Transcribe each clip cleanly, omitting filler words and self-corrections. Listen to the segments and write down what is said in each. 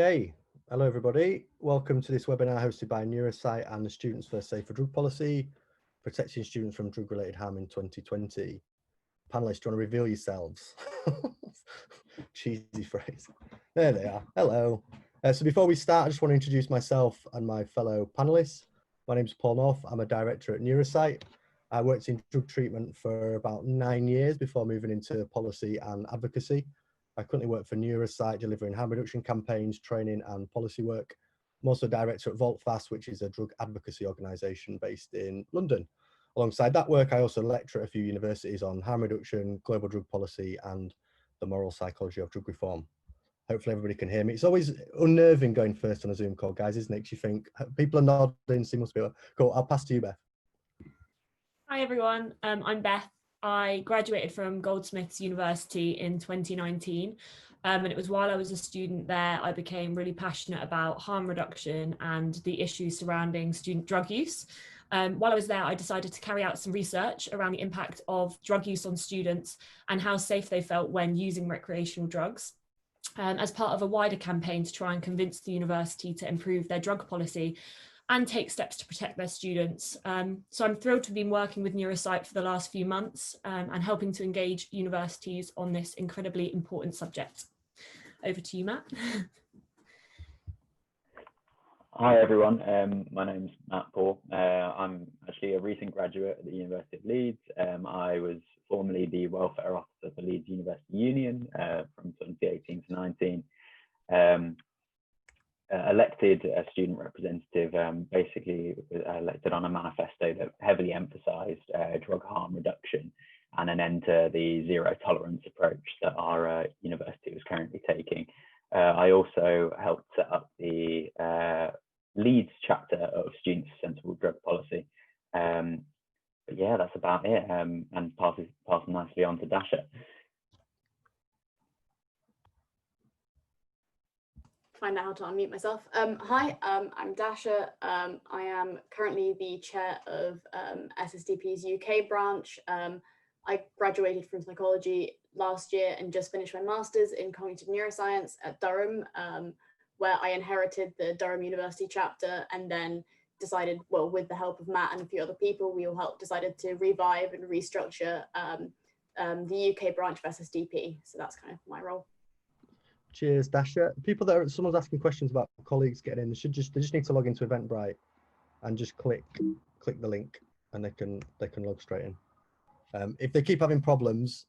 Okay, hello everybody. Welcome to this webinar hosted by NeuroSight and the Students for Safer Drug Policy, protecting students from drug-related harm in 2020. Panelists, do you want to reveal yourselves? Cheesy phrase. There they are. Hello. So before we start, I just want to introduce myself and my fellow panelists. My name is Paul North. I'm a director at NeuroSight. I worked in drug treatment for about 9 years before moving into policy and advocacy. I currently work for NeuroSight, delivering harm reduction campaigns, training and policy work. I'm also director at VaultFast, which is a drug advocacy organisation based in London. Alongside that work, I also lecture at a few universities on harm reduction, global drug policy and the moral psychology of drug reform. Hopefully everybody can hear me. It's always unnerving going first on a Zoom call, guys, isn't it? 'Cause you think people are nodding, so you must be cool. I'll pass to you, Beth. Hi everyone, I'm Beth. I graduated from Goldsmiths University in 2019, and it was while I was a student there I became really passionate about harm reduction and the issues surrounding student drug use. While I was there, I decided to carry out some research around the impact of drug use on students and how safe they felt when using recreational drugs. As part of a wider campaign to try and convince the university to improve their drug policy and take steps to protect their students. So I'm thrilled to have been working with NeuroSight for the last few months and helping to engage universities on this incredibly important subject. Over to you, Matt. Hi everyone, my name's Matt Paul. I'm actually a recent graduate at the University of Leeds. I was formerly the welfare officer for Leeds University Union from 2018 to 19. Elected a student representative, basically elected on a manifesto that heavily emphasised drug harm reduction and an end to the zero tolerance approach that our university was currently taking. I also helped set up the Leeds chapter of Students for Sensible Drug Policy. But yeah, that's about it, and pass nicely on to Dasha. Find out how to unmute myself. Hi, I'm Dasha. I am currently the chair of SSDP's UK branch. I graduated from psychology last year and just finished my master's in cognitive neuroscience at Durham, where I inherited the Durham University chapter and then decided, well, with the help of Matt and a few other people, we all decided to revive and restructure the UK branch of SSDP. So that's kind of my role. Cheers, Dasha. People someone's asking questions about colleagues getting in. They just need to log into Eventbrite and just click the link, and they can log straight in. If they keep having problems,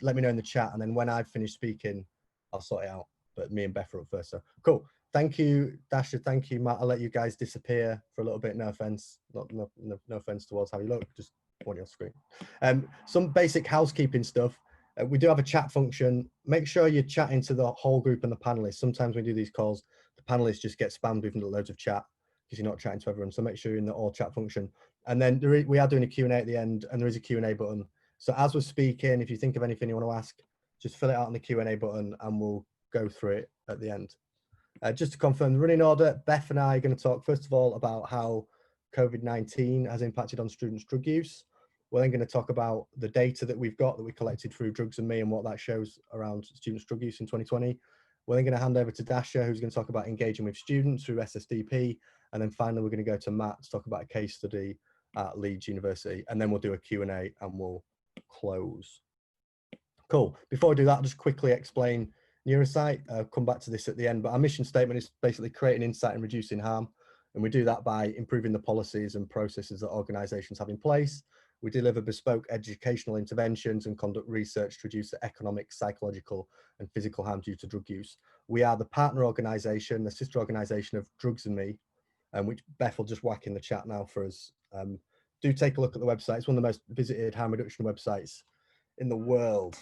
let me know in the chat, and then when I've finished speaking, I'll sort it out. But me and Beth are up first, so cool. Thank you, Dasha. Thank you, Matt. I'll let you guys disappear for a little bit. No offense, no offense towards how you look. Just want your screen. Some basic housekeeping stuff. We do have a chat function. Make sure you're chatting to the whole group and the panelists. Sometimes when we do these calls, the panelists just get spammed with loads of chat because you're not chatting to everyone. So make sure you're in the all chat function. And then we are doing a Q&A at the end, and there is a Q&A button. So as we're speaking, if you think of anything you want to ask, just fill it out on the Q&A button and we'll go through it at the end. Just to confirm the running order, Beth and I are going to talk first of all about how COVID-19 has impacted on students' drug use. We're then going to talk about the data that we've got that we collected through Drugs and Me and what that shows around students' drug use in 2020. We're then going to hand over to Dasha, who's going to talk about engaging with students through SSDP. And then finally, we're going to go to Matt to talk about a case study at Leeds University. And then we'll do a Q&A and we'll close. Cool. Before I do that, I'll just quickly explain NeuroSight. I'll come back to this at the end, but our mission statement is basically creating insight and reducing harm. And we do that by improving the policies and processes that organisations have in place. We deliver bespoke educational interventions and conduct research to reduce the economic, psychological and physical harm due to drug use. We are the partner organisation, the sister organisation of Drugs and Me, which Beth will just whack in the chat now for us. Do take a look at the website. It's one of the most visited harm reduction websites in the world,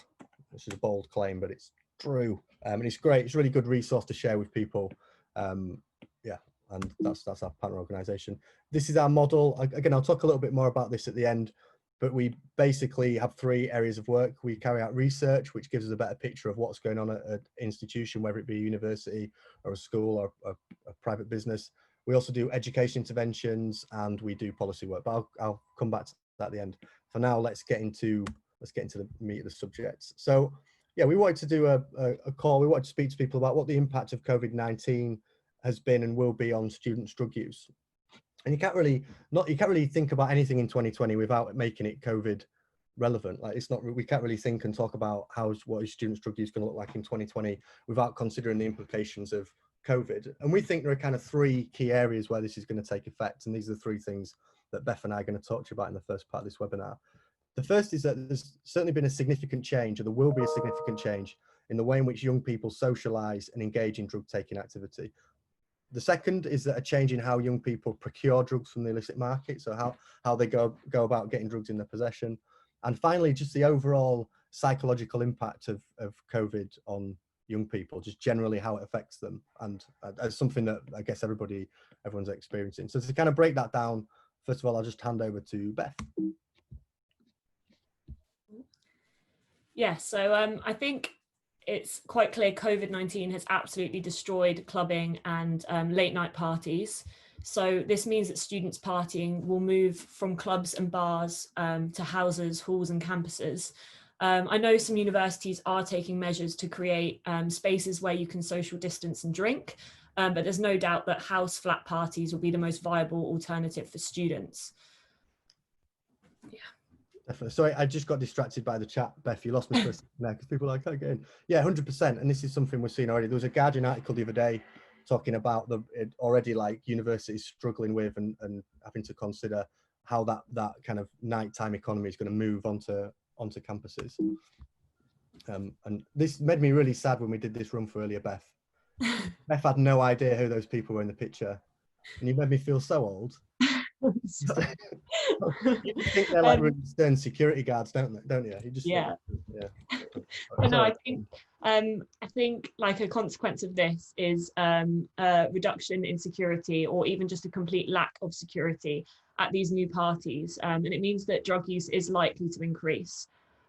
which is a bold claim, but it's true. And it's great. It's a really good resource to share with people. Yeah, and that's our partner organisation. This is our model. Again, I'll talk a little bit more about this at the end, but we basically have 3 areas of work. We carry out research, which gives us a better picture of what's going on at an institution, whether it be a university or a school or a private business. We also do education interventions and we do policy work, but I'll come back to that at the end. For now, let's get into the meat of the subjects. So yeah, we wanted to do a call. We wanted to speak to people about what the impact of COVID-19 has been and will be on students' drug use. And you can't really think about anything in 2020 without making it COVID relevant. Like it's not, we can't really think and talk about what is students' drug use going to look like in 2020 without considering the implications of COVID. And we think there are kind of three key areas where this is going to take effect. And these are the three things that Beth and I are going to talk to you about in the first part of this webinar. The first is that there's certainly been a significant change, or there will be a significant change in the way in which young people socialize and engage in drug taking activity. The second is that a change in how young people procure drugs from the illicit market, so how they go about getting drugs in their possession. And finally, just the overall psychological impact of COVID on young people, just generally how it affects them, and as something that I guess everyone's experiencing. So to kind of break that down, first of all, I'll just hand over to Beth. Yeah, so I think it's quite clear COVID-19 has absolutely destroyed clubbing and late night parties. So this means that students partying will move from clubs and bars to houses, halls and campuses. I know some universities are taking measures to create spaces where you can social distance and drink, but there's no doubt that house flat parties will be the most viable alternative for students. Yeah. Definitely. Sorry, I just got distracted by the chat. Beth, you lost me for a second there because people are like, can't get in. Yeah, 100%. And this is something we're seeing already. There was a Guardian article the other day talking about already like universities struggling with and having to consider how that kind of nighttime economy is going to move onto campuses. And this made me really sad when we did this run for earlier, Beth. Beth had no idea who those people were in the picture. And you made me feel so old. You think they're like really stern security guards, don't you? You just yeah. But no, I think like a consequence of this is a reduction in security, or even just a complete lack of security at these new parties, and it means that drug use is likely to increase.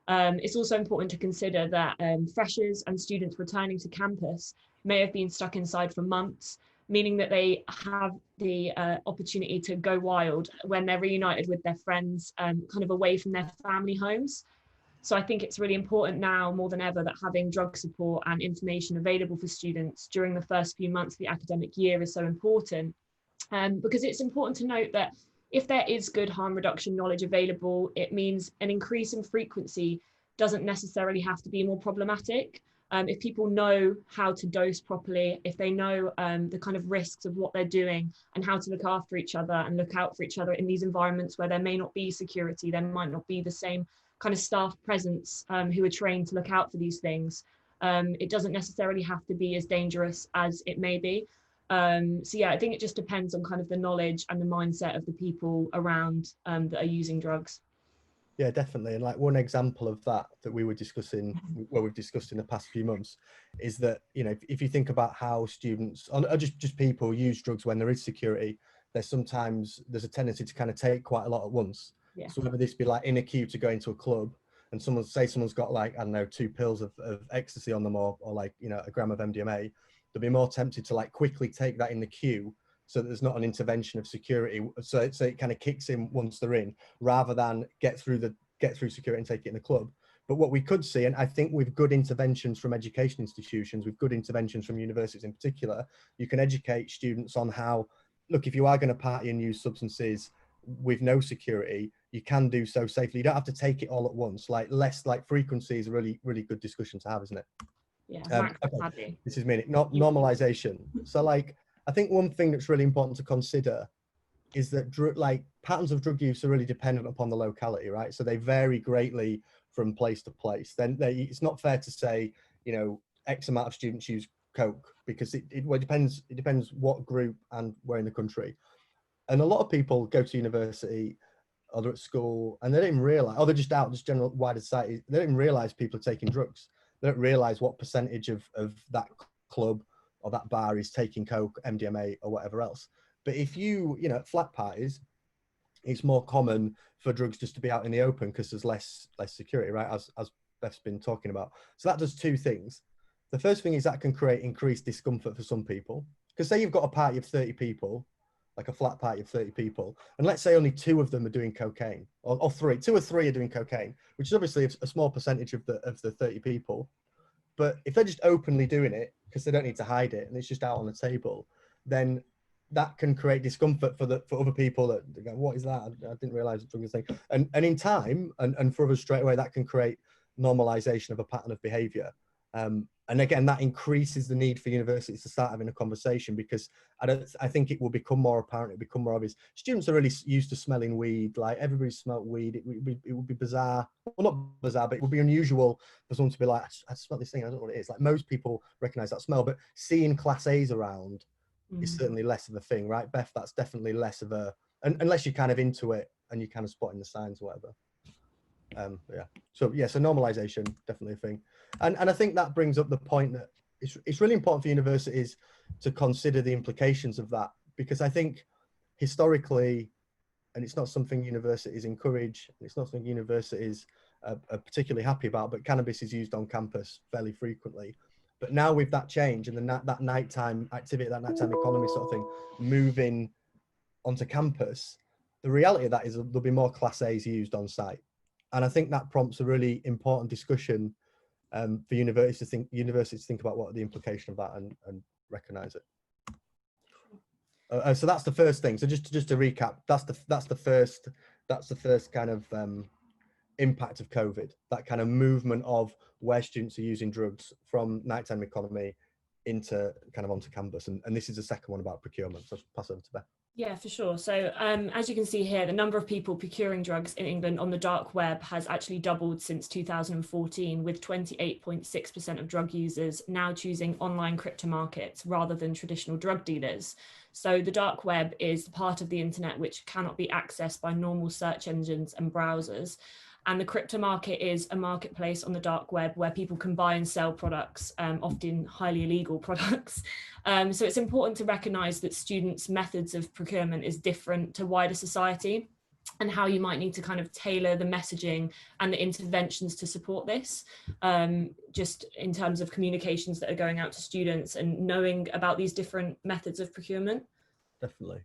It's also important to consider that freshers and students returning to campus may have been stuck inside for months, meaning that they have the opportunity to go wild when they're reunited with their friends, kind of away from their family homes. So I think it's really important now more than ever that having drug support and information available for students during the first few months of the academic year is so important. Because it's important to note that if there is good harm reduction knowledge available, it means an increase in frequency doesn't necessarily have to be more problematic. If people know how to dose properly, if they know the kind of risks of what they're doing and how to look after each other and look out for each other in these environments where there may not be security, there might not be the same kind of staff presence who are trained to look out for these things. It doesn't necessarily have to be as dangerous as it may be. So yeah, I think it just depends on kind of the knowledge and the mindset of the people around that are using drugs. Yeah, definitely. And like one example of that we were discussing, what we've discussed in the past few months, is that, you know, if you think about how students, or just people use drugs when there is security, there's a tendency to kind of take quite a lot at once. Yeah. So whether this be like in a queue to go into a club and someone's got like, I don't know, 2 pills of ecstasy on them or like, you know, a gram of MDMA, they'll be more tempted to like quickly take that in the queue so that there's not an intervention of security. So it kind of kicks in once they're in, rather than get through security and take it in the club. But what we could see, and I think with good interventions from education institutions, with good interventions from universities in particular, you can educate students on how, look, if you are going to party and use substances with no security, you can do so safely. You don't have to take it all at once. Like less like frequency is a really, really good discussion to have, isn't it? Yeah. Okay. This is meaning normalization. So like, I think one thing that's really important to consider is that patterns of drug use are really dependent upon the locality, right? So they vary greatly from place to place. Then it's not fair to say, you know, X amount of students use coke, because it depends what group and where in the country. And a lot of people go to university or they're at school and they don't even realize, or they're just out, just general wider society, they don't even realize people are taking drugs. They don't realize what percentage of that club or that bar is taking coke, MDMA or whatever else. But if you know, at flat parties, it's more common for drugs just to be out in the open because there's less security, right? As Beth's been talking about. So that does 2 things. The first thing is that can create increased discomfort for some people. Because say you've got a party of 30 people, like a flat party of 30 people, and let's say only 2 of them are doing cocaine, or 3, 2 or 3 are doing cocaine, which is obviously a small percentage of the 30 people. But if they're just openly doing it because they don't need to hide it and it's just out on the table, then that can create discomfort for other people that go, what is that? I didn't realize it's a thing. And in time, and for others straight away, that can create normalization of a pattern of behavior. And again, that increases the need for universities to start having a conversation, because I think it will become more apparent, it'll become more obvious. Students are really used to smelling weed, like everybody's smelt weed. It would be bizarre, well, not bizarre, but it would be unusual for someone to be like, I smell this thing, I don't know what it is. Like most people recognize that smell, but seeing Class A's around is certainly less of a thing, right, Beth? That's definitely less of a, unless you're kind of into it and you're kind of spotting the signs or whatever. So normalization, definitely a thing. And I think that brings up the point that it's really important for universities to consider the implications of that, because I think historically, and it's not something universities encourage, it's not something universities are particularly happy about, but cannabis is used on campus fairly frequently. But now with that change and that nighttime activity, that nighttime economy sort of thing, moving onto campus, the reality of that is there'll be more Class A's used on site. And I think that prompts a really important discussion for universities to think about what are the implications of that and recognize it. So that's the first thing. So just to recap, that's the first kind of impact of COVID, that kind of movement of where students are using drugs from nighttime economy into kind of onto campus. And this is the second one about procurement. So I'll pass over to Beth. Yeah, for sure. So as you can see here, the number of people procuring drugs in England on the dark web has actually doubled since 2014, with 28.6% of drug users now choosing online crypto markets rather than traditional drug dealers. So the dark web is the part of the internet which cannot be accessed by normal search engines and browsers. And the crypto market is a marketplace on the dark web where people can buy and sell products, often highly illegal products. So it's important to recognise that students' methods of procurement is different to wider society, and how you might need to kind of tailor the messaging and the interventions to support this, just in terms of communications that are going out to students and knowing about these different methods of procurement. Definitely.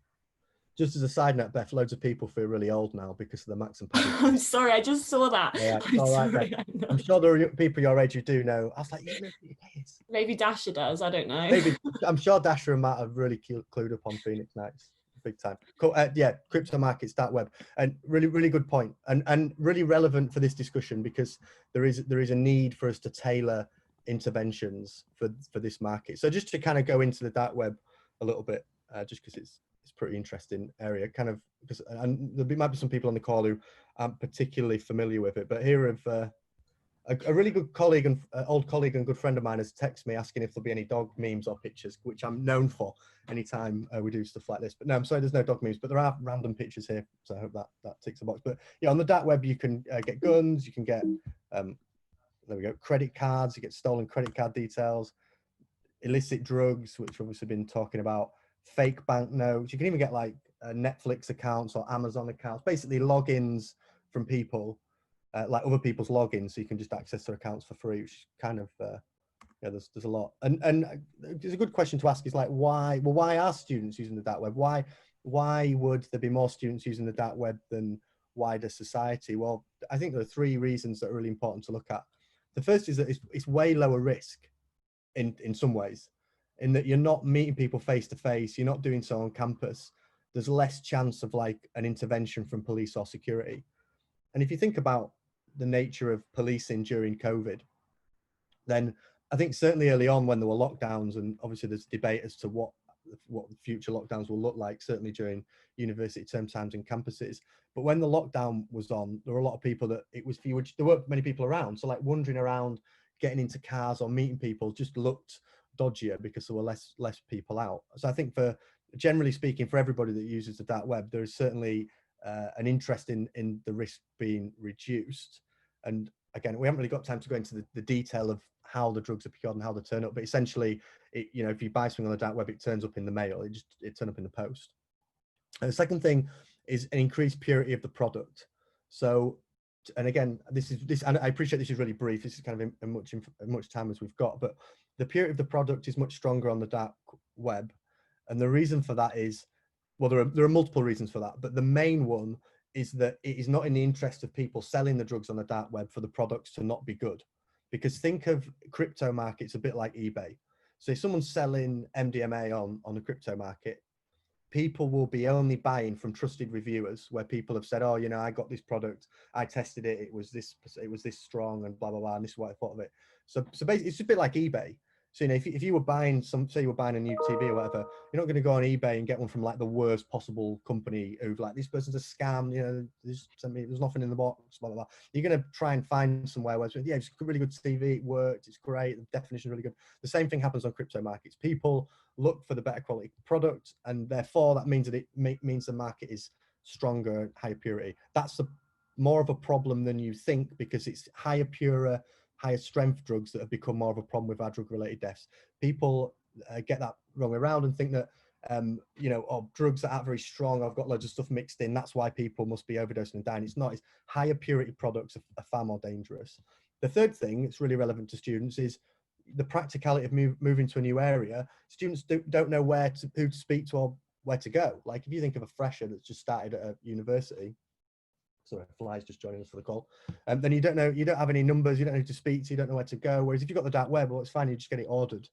Just as a side note, Beth, loads of people feel really old now because of the Max and Paddy. I'm sorry, I just saw that. Yeah, I'm sure there are people your age who do know. I was like, you know who it is. Maybe Dasha does, I don't know. Maybe, I'm sure Dasha and Matt are really clued up on Phoenix Nights, big time. Cool. Yeah, crypto markets, dark web, and really good point, and really relevant for this discussion, because there is a need for us to tailor interventions for this market. So just to kind of go into the dark web a little bit, just because it's pretty interesting area, kind of, because and there might be some people on the call who aren't particularly familiar with it, but here of a really good colleague and old colleague and good friend of mine has texted me asking if there'll be any dog memes or pictures, which I'm known for anytime we do stuff like this. But no, I'm sorry, there's no dog memes, but there are random pictures here, so I hope that ticks the box. But yeah, on the dark web you can get guns, you can get there we go, credit cards, you get stolen credit card details, illicit drugs, which we've obviously been talking about, fake banknotes. You can even get like Netflix accounts or Amazon accounts, basically logins from people, like other people's logins, so you can just access their accounts for free, which is kind of yeah, there's a lot. And it's a good question to ask, is like, why are students using the dark web? Why would there be more students using the dark web than wider society? Well, I think there are three reasons that are really important to look at. The first is that it's way lower risk in some ways, in that you're not meeting people face to face, you're not doing so on campus. There's less chance of like an intervention from police or security. And if you think about the nature of policing during COVID, then I think certainly early on when there were lockdowns, and obviously there's debate as to what future lockdowns will look like, certainly during university term times and campuses. But when the lockdown was on, there were a lot of people that there weren't many people around. So like wandering around, getting into cars or meeting people just looked dodgier because there were less people out. So I think, for generally speaking, for everybody that uses the dark web, there is certainly an interest in the risk being reduced. And again, we haven't really got time to go into the detail of how the drugs are procured and how they turn up, but essentially, if you buy something on the dark web, it turns up in the mail, it turns up in the post. And the second thing is an increased purity of the product. So, and again, and I appreciate this is really brief, this is kind of as much time as we've got, but the purity of the product is much stronger on the dark web. And the reason for that is, well, there are multiple reasons for that, but the main one is that it is not in the interest of people selling the drugs on the dark web for the products to not be good. because think of crypto markets a bit like eBay. So if someone's selling MDMA on the crypto market, people will be only buying from trusted reviewers where people have said, oh, you know, I got this product, I tested it, it was this strong and blah, blah, blah, and this is what I thought of it. So basically it's a bit like eBay. So, you know, if you were buying say you were buying a new TV or whatever, you're not going to go on eBay and get one from like the worst possible company who've like, this person's a scam, you know, there's nothing in the box, blah, blah, blah. You're going to try and find somewhere where it's, yeah, it's a really good TV, it worked, it's great, the definition is really good. The same thing happens on crypto markets. People look for the better quality product, and therefore that means that it means the market is stronger, higher purity. That's more of a problem than you think, because it's higher strength drugs that have become more of a problem with our drug related deaths. People get that wrong around and think that you know, oh, drugs that aren't very strong, I've got loads of stuff mixed in, that's why people must be overdosing and dying. It's not. It's higher purity products are far more dangerous. The third thing that's really relevant to students is the practicality of moving to a new area. Students don't know who to speak to or where to go. Like if you think of a fresher that's just started at a university, sorry, Fly's just joining us for the call, then you don't have any numbers, you don't know who to speak to, you don't know where to go. Whereas if you've got the dark web, well, it's fine, you just get it ordered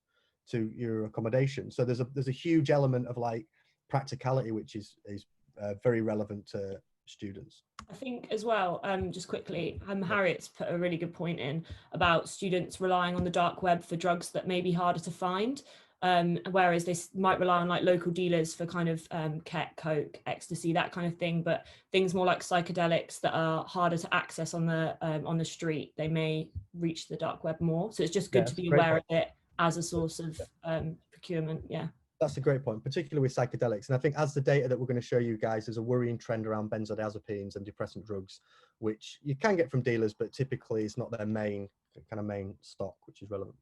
to your accommodation. So there's a huge element of like practicality, which is very relevant to students. I think as well, just quickly, Harriet's put a really good point in about students relying on the dark web for drugs that may be harder to find, whereas they might rely on like local dealers for kind of kett, coke, ecstasy, that kind of thing. But things more like psychedelics that are harder to access on the street, they may reach the dark web more. So it's just good to be aware of it as a source of procurement. Yeah. That's a great point, particularly with psychedelics. And I think as the data that we're going to show you guys, there's a worrying trend around benzodiazepines and depressant drugs, which you can get from dealers, but typically it's not their main stock, which is relevant.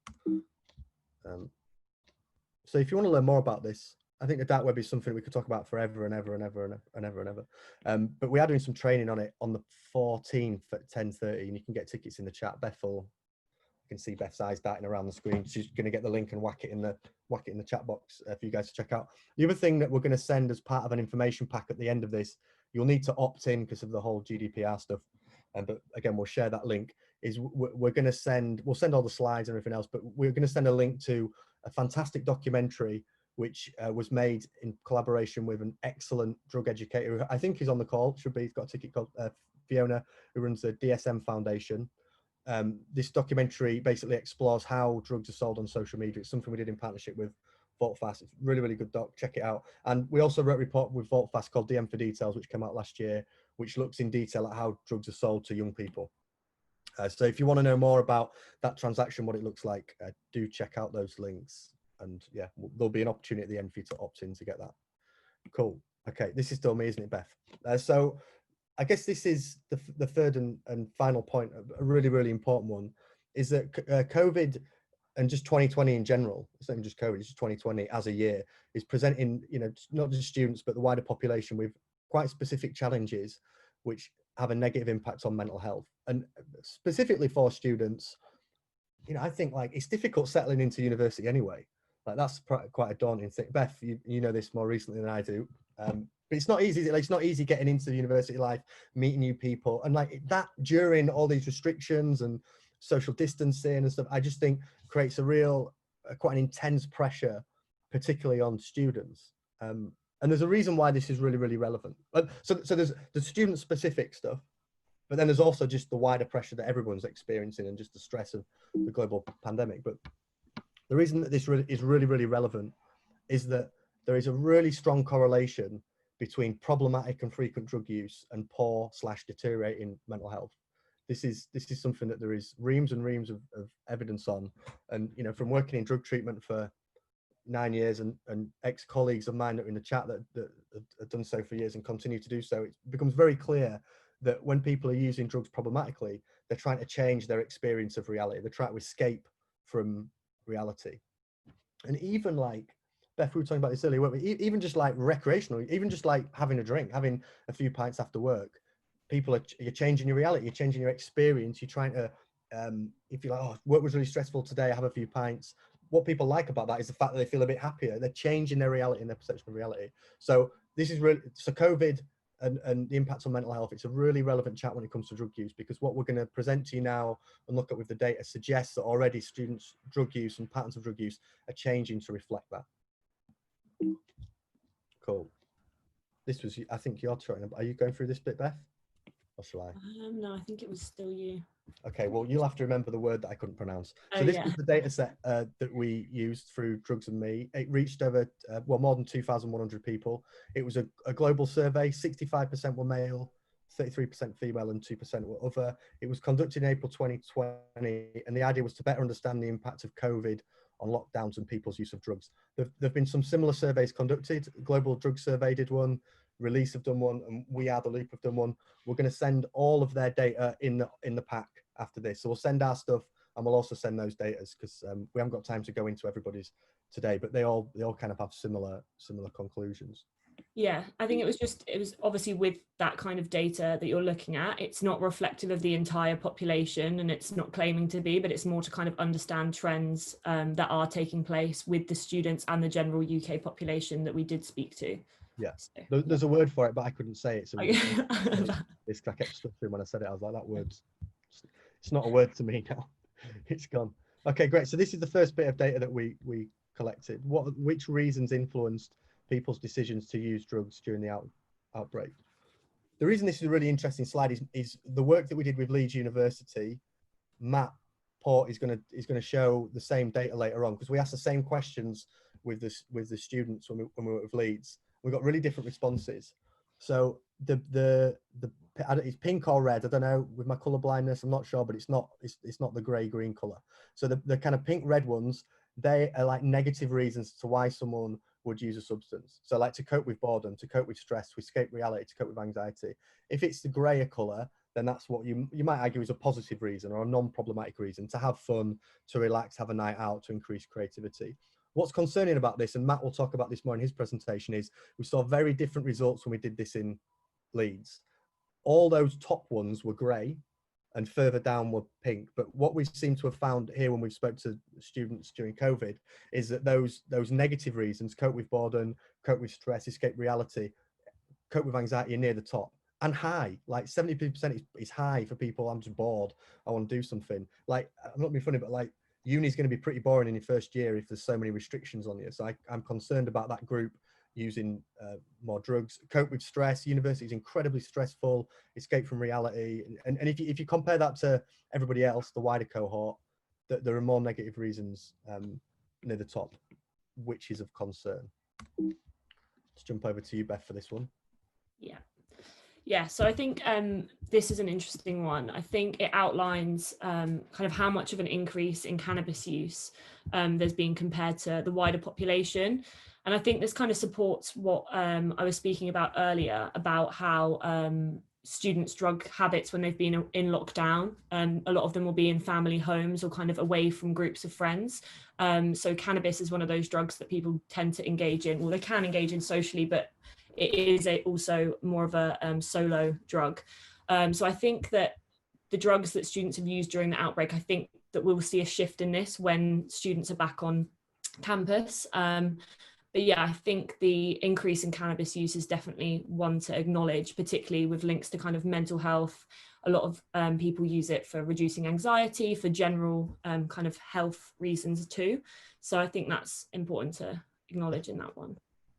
So if you want to learn more about this, I think the dark web is something we could talk about forever and ever and ever and ever and ever. But we are doing some training on it on the 14th at 10:30, and you can get tickets in the chat. You can see Beth's eyes darting around the screen. She's going to get the link and whack it in the chat box for you guys to check out. The other thing that we're going to send as part of an information pack at the end of this, you'll need to opt in because of the whole GDPR stuff. But again, we'll share that link. We'll send all the slides and everything else, but we're going to send a link to a fantastic documentary which was made in collaboration with an excellent drug educator who I think is on the call. Should be. He's got a ticket called Fiona, who runs the DSM Foundation. This documentary basically explores how drugs are sold on social media. It's something we did in partnership with VaultFast. It's really, really good doc. Check it out. And we also wrote a report with VaultFast called DM for Details, which came out last year, which looks in detail at how drugs are sold to young people. So if you want to know more about that transaction, what it looks like, do check out those links. And yeah, there'll be an opportunity at the end for you to opt in to get that. Cool. Okay, this is still me, isn't it, Beth? So I guess this is the third and final point, a really, really important one, is that COVID and just 2020 in general, it's not even just COVID, it's just 2020 as a year, is presenting, you know, not just students, but the wider population with quite specific challenges which have a negative impact on mental health. And specifically for students, you know, I think like it's difficult settling into university anyway. Like that's quite a daunting thing. Beth, you know this more recently than I do. But it's not easy. Like, it's not easy getting into the university life, meeting new people, and like that during all these restrictions and social distancing and stuff. I just think creates a real, quite an intense pressure, particularly on students. And there's a reason why this is really, really relevant. So there's the student-specific stuff, but then there's also just the wider pressure that everyone's experiencing and just the stress of the global pandemic. But the reason that this is really, really relevant is that there is a really strong correlation between problematic and frequent drug use and poor/deteriorating mental health. This is something that there is reams and reams of evidence on. And, you know, from working in drug treatment for 9 years and ex-colleagues of mine that are in the chat that have done so for years and continue to do so, it becomes very clear that when people are using drugs problematically, they're trying to change their experience of reality. They're trying to escape from reality. And even like, Beth, we were talking about this earlier, weren't we? Even just like recreational, even just like having a drink, having a few pints after work, you're changing your reality, you're changing your experience. You're trying to, if you're like, oh, work was really stressful today, I have a few pints. What people like about that is the fact that they feel a bit happier. They're changing their reality and their perception of reality. So this is really, so COVID and the impact on mental health, it's a really relevant chat when it comes to drug use, because what we're going to present to you now and look at with the data suggests that already students' drug use and patterns of drug use are changing to reflect that. Cool. This was, I think, your turn. Are you going through this bit, Beth? Or shall I? No, I think it was still you. Okay, well, you'll have to remember the word that I couldn't pronounce. So Oh, this yeah. was the data set that we used through Drugs and Me. It reached over, well, more than 2,100 people. It was a global survey. 65% were male, 33% female, and 2% were other. It was conducted in April 2020, and the idea was to better understand the impact of COVID on lockdowns and people's use of drugs. There have been some similar surveys conducted. Global Drug Survey did one, Release have done one, and We Are the Loop have done one. We're going to send all of their data in the pack after this. So we'll send our stuff, and we'll also send those data, because we haven't got time to go into everybody's today, but they all kind of have similar conclusions. Yeah, I think it was obviously with that kind of data that you're looking at, it's not reflective of the entire population, and it's not claiming to be, but it's more to kind of understand trends that are taking place with the students and the general UK population that we did speak to. Yeah, so, there's a word for it, but I couldn't say it. So I kept stuttering when I said it. I was like, that word's, it's not a word to me now. It's gone. Okay, great. So this is the first bit of data that we collected. Which reasons influenced people's decisions to use drugs during the outbreak? The reason this is a really interesting slide is the work that we did with Leeds University. Matt Port is going to show the same data later on, because we asked the same questions with the students when we were with Leeds. We got really different responses. So it's pink or red. I don't know, with my color blindness, I'm not sure, but it's not the gray green color. So the kind of pink red ones, they are like negative reasons to why someone would use a substance. So like to cope with boredom, to cope with stress, to escape reality, to cope with anxiety. If it's the grayer color, then that's what you might argue is a positive reason or a non-problematic reason, to have fun, to relax, have a night out, to increase creativity. What's concerning about this, and Matt will talk about this more in his presentation, is we saw very different results when we did this in Leeds. All those top ones were grey and further down were pink. But what we seem to have found here when we've spoke to students during COVID is that those negative reasons, cope with boredom, cope with stress, escape reality, cope with anxiety, are near the top. And high, like 70% is high for people. I'm just bored, I want to do something. Like, I'm not being funny, but like, uni is going to be pretty boring in your first year if there's so many restrictions on you. So I'm concerned about that group using more drugs. Cope with stress. University is incredibly stressful. Escape from reality. And if you compare that to everybody else, the wider cohort, there are more negative reasons near the top, which is of concern. Let's jump over to you, Beth, for this one. Yeah, so I think this is an interesting one. I think it outlines kind of how much of an increase in cannabis use there's been compared to the wider population. And I think this kind of supports what I was speaking about earlier about how students' drug habits when they've been in lockdown. A lot of them will be in family homes or kind of away from groups of friends. So cannabis is one of those drugs that people tend to engage in. Well, they can engage in socially, but it is also more of a solo drug. So I think that the drugs that students have used during the outbreak, I think that we'll see a shift in this when students are back on campus. But yeah, I think the increase in cannabis use is definitely one to acknowledge, particularly with links to kind of mental health. A lot of people use it for reducing anxiety, for general kind of health reasons too. So I think that's important to acknowledge in that one.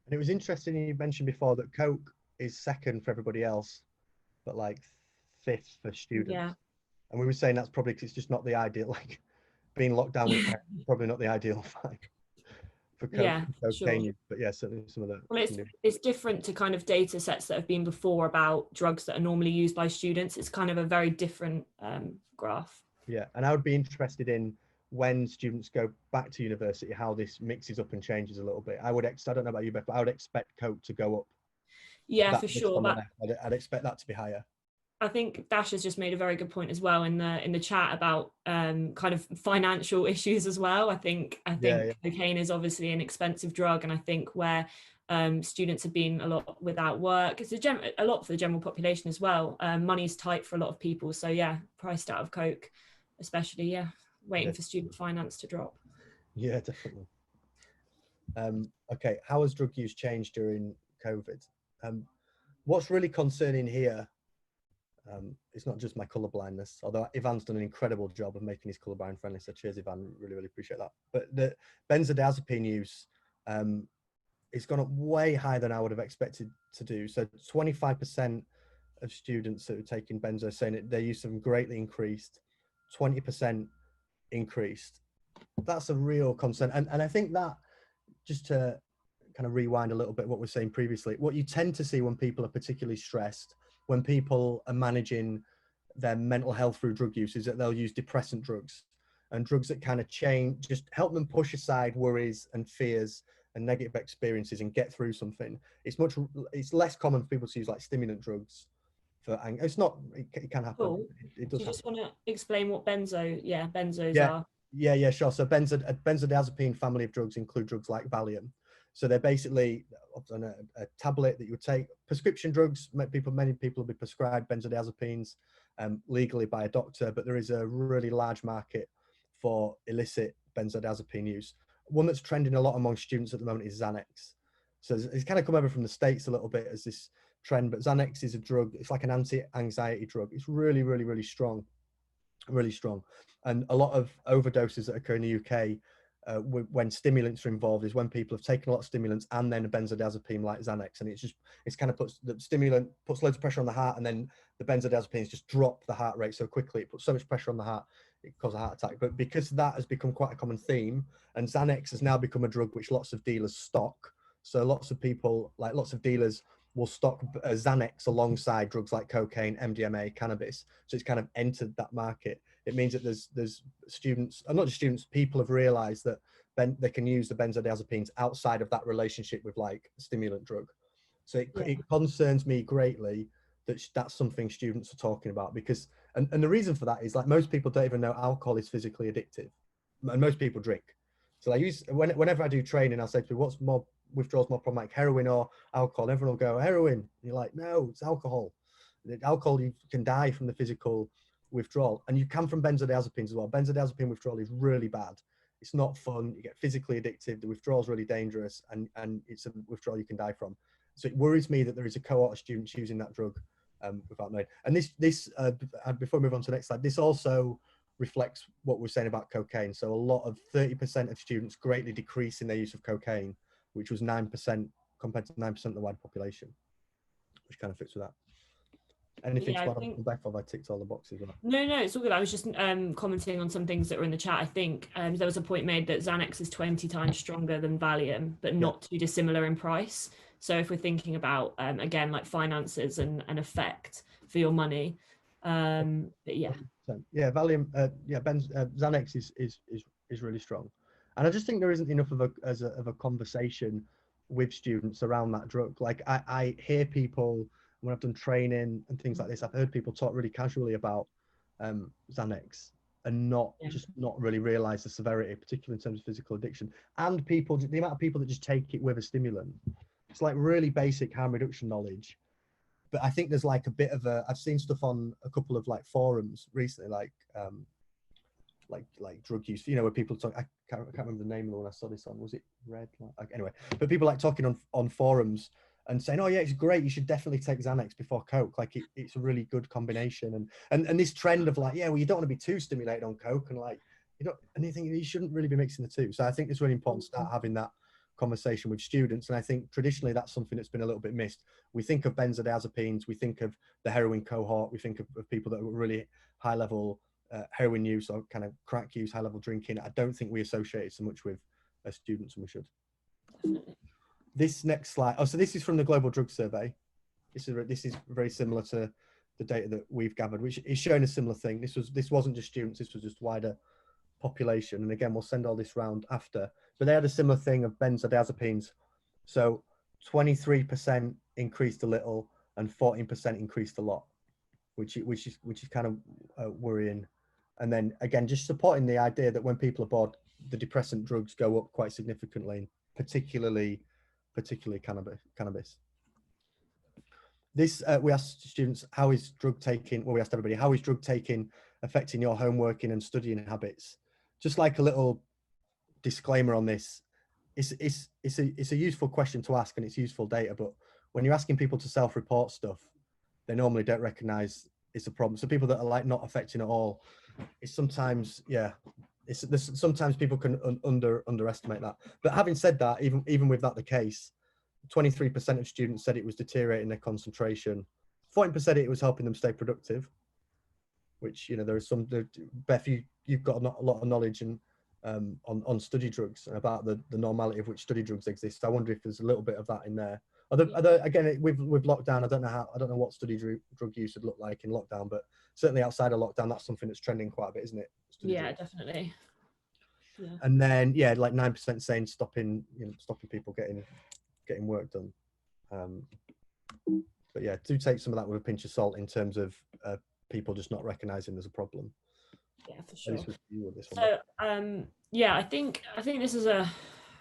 And it was interesting you mentioned before that Coke is second for everybody else, but like fifth for students. Yeah. And we were saying that's probably because it's just not the ideal, like being locked down with probably not the ideal like for Coke. Yeah, cocaine, sure. But yeah, certainly some of the. Well, it's different to kind of data sets that have been before about drugs that are normally used by students. It's kind of a very different graph. Yeah, and I would be interested in when students go back to university, how this mixes up and changes a little bit. I don't know about you, Beth, but I would expect Coke to go up. Yeah, for sure. I'd expect that to be higher. I think Dash has just made a very good point as well in the chat about kind of financial issues as well. I think cocaine is obviously an expensive drug, and I think where students have been a lot without work, it's a lot for the general population as well. Money's tight for a lot of people, so yeah, priced out of Coke, especially waiting for student finance to drop. Yeah, definitely. Okay, how has drug use changed during COVID? What's really concerning here, it's not just my colour blindness, although Ivan's done an incredible job of making his colourblind friendly, so cheers Ivan, really appreciate that. But the benzodiazepine use, it's gone up way higher than I would have expected to do. So 25% of students that are taking benzo saying that their use of them greatly increased, 20% increased. That's a real concern. And I think that, just to kind of rewind a little bit what we were saying previously, what you tend to see when people are particularly stressed, when people are managing their mental health through drug use, is that they'll use depressant drugs, and drugs that kind of just help them push aside worries and fears and negative experiences and get through something. It's less common for people to use like stimulant drugs for anger. It's not, it can happen. Cool. It Do does you just happen. want to explain what benzos Yeah. are? Yeah, sure. So benzodiazepine family of drugs include drugs like Valium. So they're basically a tablet that you would take. Prescription drugs, many people will be prescribed benzodiazepines legally by a doctor, but there is a really large market for illicit benzodiazepine use. One that's trending a lot among students at the moment is Xanax. So it's kind of come over from the States a little bit as this trend, but Xanax is a drug. It's like an anti-anxiety drug. It's really strong, really strong. And a lot of overdoses that occur in the UK when stimulants are involved is when people have taken a lot of stimulants and then a benzodiazepine like Xanax, and it's kind of the stimulant puts loads of pressure on the heart, and then the benzodiazepines just drop the heart rate so quickly. It puts so much pressure on the heart, it causes a heart attack. But because that has become quite a common theme, and Xanax has now become a drug which lots of dealers stock, so lots of dealers will stock Xanax alongside drugs like cocaine, MDMA, cannabis. So it's kind of entered that market. It means that there's students, and not just students, people have realized that they can use the benzodiazepines outside of that relationship with like a stimulant drug. So it concerns me greatly that that's something students are talking about, because, and the reason for that is like most people don't even know alcohol is physically addictive, and most people drink. So whenever I do training, I'll say to people, what's more withdrawals more problematic, heroin or alcohol? And everyone will go, heroin. And you're like, no, it's alcohol. Alcohol, you can die from the physical withdrawal, and you can from benzodiazepines as well. Benzodiazepine withdrawal is really bad. It's not fun. You get physically addictive. The withdrawal is really dangerous, and it's a withdrawal you can die from. So it worries me that there is a cohort of students using that drug without knowing. And this before we move on to the next slide, this also reflects what we're saying about cocaine. So a lot of 30% of students greatly decrease in their use of cocaine, which was 9% compared to 9% of the wide population, which kind of fits with that. Anything to add on Beth? Have I ticked all the boxes? No, it's all good. I was just commenting on some things that were in the chat. I think there was a point made that Xanax is 20 times stronger than Valium, but not too dissimilar in price. So if we're thinking about, again, like finances and effect for your money, but yeah. Yeah, Valium, Xanax is really strong. And I just think there isn't enough of a conversation with students around that drug. Like I hear people, when I've done training and things like this, I've heard people talk really casually about Xanax and not really realize the severity, particularly in terms of physical addiction. And the amount of people that just take it with a stimulant. It's like really basic harm reduction knowledge. But I think there's like a bit of I've seen stuff on a couple of like forums recently, like drug use, where people talk, I can't remember the name of the one I saw this on. Was it Red? Anyway, but people like talking on forums and saying, oh yeah, it's great, you should definitely take Xanax before Coke. Like it's a really good combination. And this trend of like, yeah, well, you don't want to be too stimulated on Coke, and like, anything, you shouldn't really be mixing the two. So I think it's really important to start having that conversation with students. And I think traditionally that's something that's been a little bit missed. We think of benzodiazepines, we think of the heroin cohort, we think of people that were really high level heroin use or kind of crack use, high level drinking. I don't think we associate it so much with students, and we should. Definitely. This next slide, so this is from the Global Drug Survey. This is very similar to the data that we've gathered, which is showing a similar thing. This wasn't just students, this was just wider population. And again, we'll send all this round after, but they had a similar thing of benzodiazepines. So 23% increased a little and 14% increased a lot, which is kind of worrying. And then again, just supporting the idea that when people are bored, the depressant drugs go up quite significantly, particularly cannabis. This we asked students, how is drug taking? Well, we asked everybody, how is drug taking affecting your homeworking and studying habits? Just like a little disclaimer on this, it's a useful question to ask, and it's useful data, but when you're asking people to self-report stuff, they normally don't recognize it's a problem. So people that are like not affecting at all, it's sometimes, yeah, sometimes people can underestimate that. But having said that, even with that the case, 23% of students said it was deteriorating their concentration. 14% said it was helping them stay productive, which, you know, there is some, Beth, you've got a lot of knowledge and on study drugs and about the normality of which study drugs exist. I wonder if there's a little bit of that in there. Again, with lockdown, I don't know what study drug use would look like in lockdown, but certainly outside of lockdown, that's something that's trending quite a bit, isn't it? Yeah, definitely. Yeah. And then, yeah, like 9% saying stopping people getting work done. But yeah, do take some of that with a pinch of salt in terms of people just not recognizing there's a problem. Yeah, for sure. So yeah, I think this is a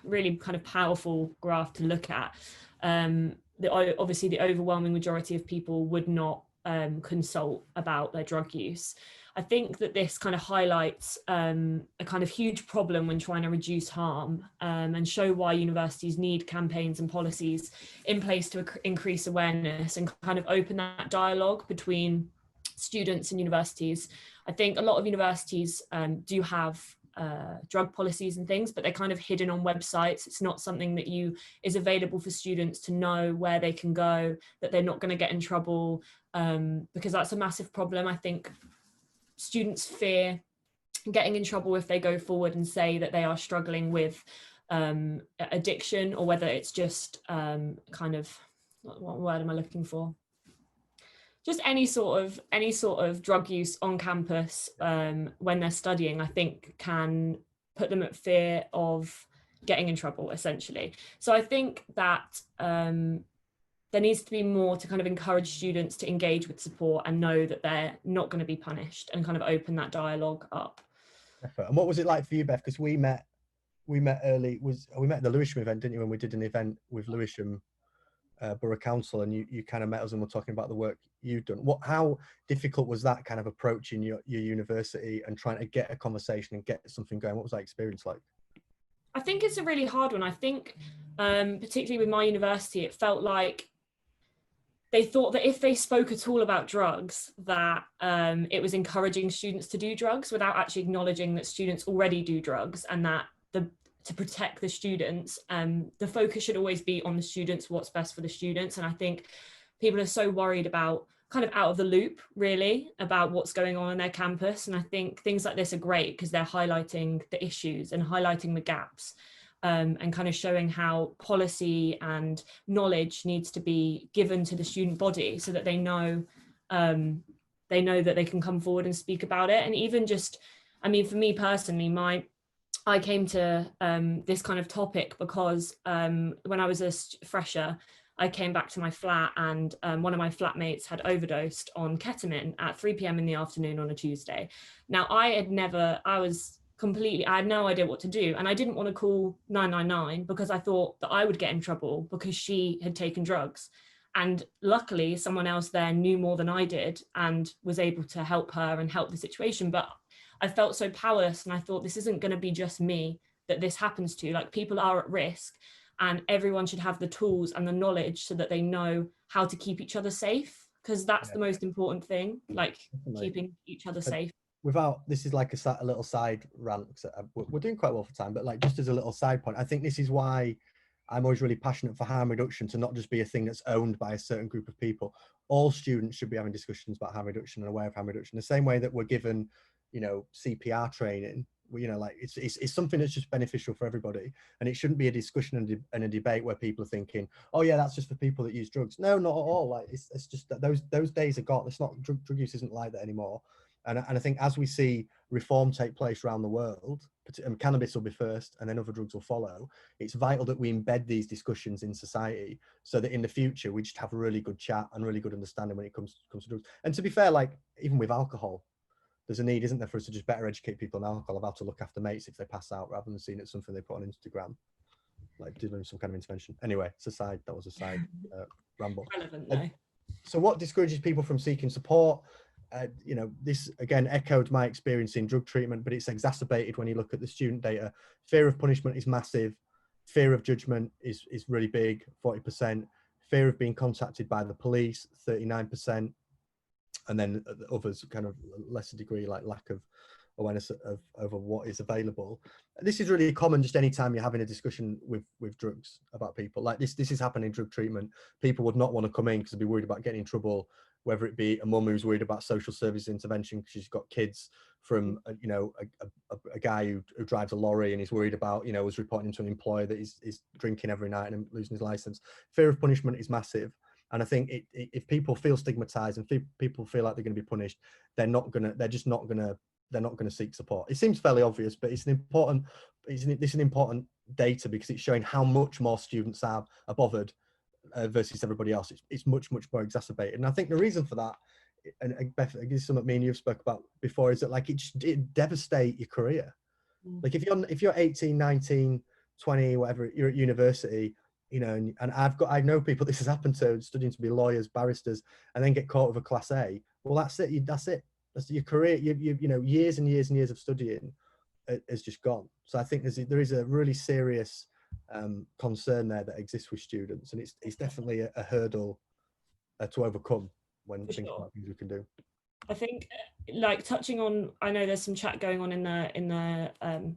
really kind of powerful graph to look at. Obviously the overwhelming majority of people would not consult about their drug use. I think that this kind of highlights a kind of huge problem when trying to reduce harm and show why universities need campaigns and policies in place to increase awareness and kind of open that dialogue between students and universities. I think a lot of universities do have drug policies and things, but they're kind of hidden on websites. It's not something that is available for students to know where they can go, that they're not going to get in trouble, because that's a massive problem. I think students fear getting in trouble if they go forward and say that they are struggling with addiction, or whether it's just kind of, what word am I looking for? Just any sort of drug use on campus when they're studying, I think can put them at fear of getting in trouble, essentially. So I think that there needs to be more to kind of encourage students to engage with support and know that they're not going to be punished, and kind of open that dialogue up. And what was it like for you, Beth? Because we met early, we met at the Lewisham event, didn't you, when we did an event with Lewisham Borough Council, and you kind of met us and were talking about the work you've done. How difficult was that kind of approaching your university and trying to get a conversation and get something going? What was that experience like? I think it's a really hard one. I think particularly with my university, it felt like they thought that if they spoke at all about drugs, that it was encouraging students to do drugs, without actually acknowledging that students already do drugs, and that to protect the students, the focus should always be on the students, what's best for the students. And I think people are so worried about kind of out of the loop, really, about what's going on their campus. And I think things like this are great because they're highlighting the issues and highlighting the gaps, and kind of showing how policy and knowledge needs to be given to the student body, so that they know that they can come forward and speak about it. And even just, I mean, for me personally, I came to this kind of topic because when I was a fresher, I came back to my flat, and one of my flatmates had overdosed on ketamine at 3 p.m. in the afternoon on a Tuesday. Now, I had no idea what to do. And I didn't want to call 999 because I thought that I would get in trouble because she had taken drugs. And luckily, someone else there knew more than I did and was able to help her and help the situation. But I felt so powerless, and I thought, this isn't going to be just me that this happens to. Like, people are at risk, and everyone should have the tools and the knowledge so that they know how to keep each other safe, because that's the most important thing, like keeping each other safe. This is like a little side rant, because we're doing quite well for time, but like just as a little side point, I think this is why I'm always really passionate for harm reduction to not just be a thing that's owned by a certain group of people. All students should be having discussions about harm reduction and aware of harm reduction, the same way that we're given, you know, CPR training. You know, like it's something that's just beneficial for everybody, and it shouldn't be a discussion and a debate where people are thinking, oh yeah, that's just for people that use drugs. No, not at all. Like it's just that those days are gone. It's not, drug use isn't like that anymore. And I think as we see reform take place around the world, and cannabis will be first and then other drugs will follow, it's vital that we embed these discussions in society so that in the future we just have a really good chat and really good understanding when it comes to drugs. And to be fair, like even with alcohol, there's a need, isn't there, for us to just better educate people on alcohol, of how to look after mates if they pass out, rather than seeing it something they put on Instagram, like doing some kind of intervention. Anyway, that was a side ramble. Relevant, though. So what discourages people from seeking support? You know, this again echoed my experience in drug treatment, but it's exacerbated when you look at the student data. Fear of punishment is massive. Fear of judgment is really big, 40%. fear of being contacted by the police, 39%, and then others kind of lesser degree, like lack of awareness of over what is available. This is really common just anytime you're having a discussion with drugs about people. Like this is happening in drug treatment. People would not want to come in because they'd be worried about getting in trouble, whether it be a mum who's worried about social services intervention because she's got kids, from you know, a guy who drives a lorry and is worried about, you know, was reporting to an employer that he's drinking every night and losing his license. Fear of punishment is massive. And I think if people feel stigmatized and people feel like they're going to be punished, they're not going to seek support. It seems fairly obvious, but it's an important data because it's showing how much more students are bothered versus everybody else. It's much more exacerbated. And I think the reason for that, and Beth, this is something me and you've spoke about before, is that like it devastate your career. Like if you're 18, 19, 20, whatever, you're at university, you know, and I know people this has happened to, studying to be lawyers, barristers, and then get caught with a Class A. Well, that's it. That's your career. You know, years and years and years of studying is just gone. So I think there is a really serious concern there that exists with students, and it's definitely a hurdle to overcome when thinking about things we can do. I think, like, touching on, I know there's some chat going on in the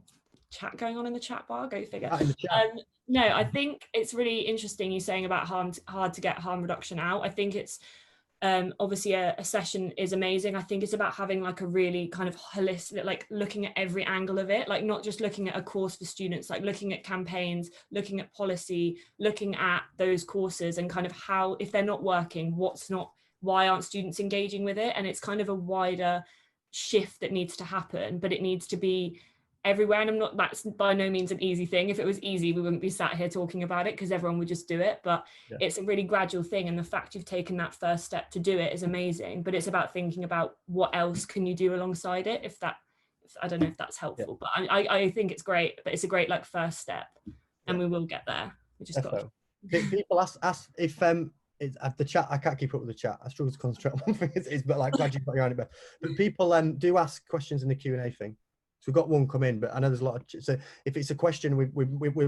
chat bar. Go figure. In the chat. No, I think it's really interesting you saying about hard to get harm reduction out. I think it's obviously a session is amazing. I think it's about having like a really kind of holistic, like looking at every angle of it, like not just looking at a course for students, like looking at campaigns, looking at policy, looking at those courses and kind of how, if they're not working, why aren't students engaging with it? And it's kind of a wider shift that needs to happen, but it needs to be everywhere. And that's by no means an easy thing. If it was easy, we wouldn't be sat here talking about it because everyone would just do it. But it's a really gradual thing. And the fact you've taken that first step to do it is amazing. But it's about thinking about what else can you do alongside it, if I don't know if that's helpful, but I think it's great, but it's a great like first step, and we will get there. We just got people ask if the chat, I can't keep up with the chat. I struggle to concentrate on one thing. It's but like glad you've got your hand, but people do ask questions in the Q&A thing. So we've got one come in, but I know there's a lot of, so if it's a question, we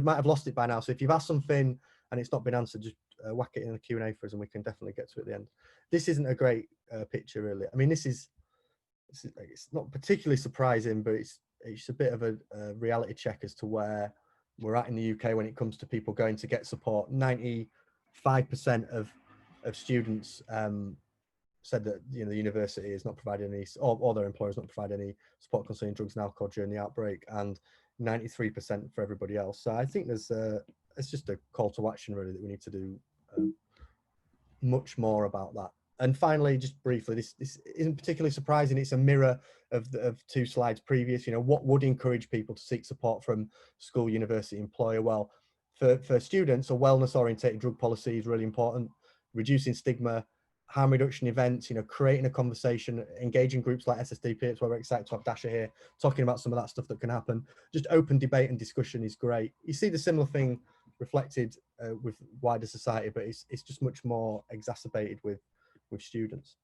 might have lost it by now. So if you've asked something and it's not been answered, just whack it in the Q&A for us and we can definitely get to it at the end. This isn't a great picture really. I mean, it's not particularly surprising, but it's a bit of a reality check as to where we're at in the UK when it comes to people going to get support. 95% of students said that, you know, the university is not providing any, or their employers not providing any support concerning drugs and alcohol during the outbreak, and 93% for everybody else. So I think it's just a call to action really that we need to do much more about that. And finally, just briefly, this isn't particularly surprising. It's a mirror of two slides previous. You know, what would encourage people to seek support from school, university, employer? Well, for students, a wellness orientated drug policy is really important. Reducing stigma, harm reduction events, you know, creating a conversation, engaging groups like SSDP. It's why we're excited to have Dasha here talking about some of that stuff that can happen. Just open debate and discussion is great. You see the similar thing reflected with wider society, but it's just much more exacerbated with students.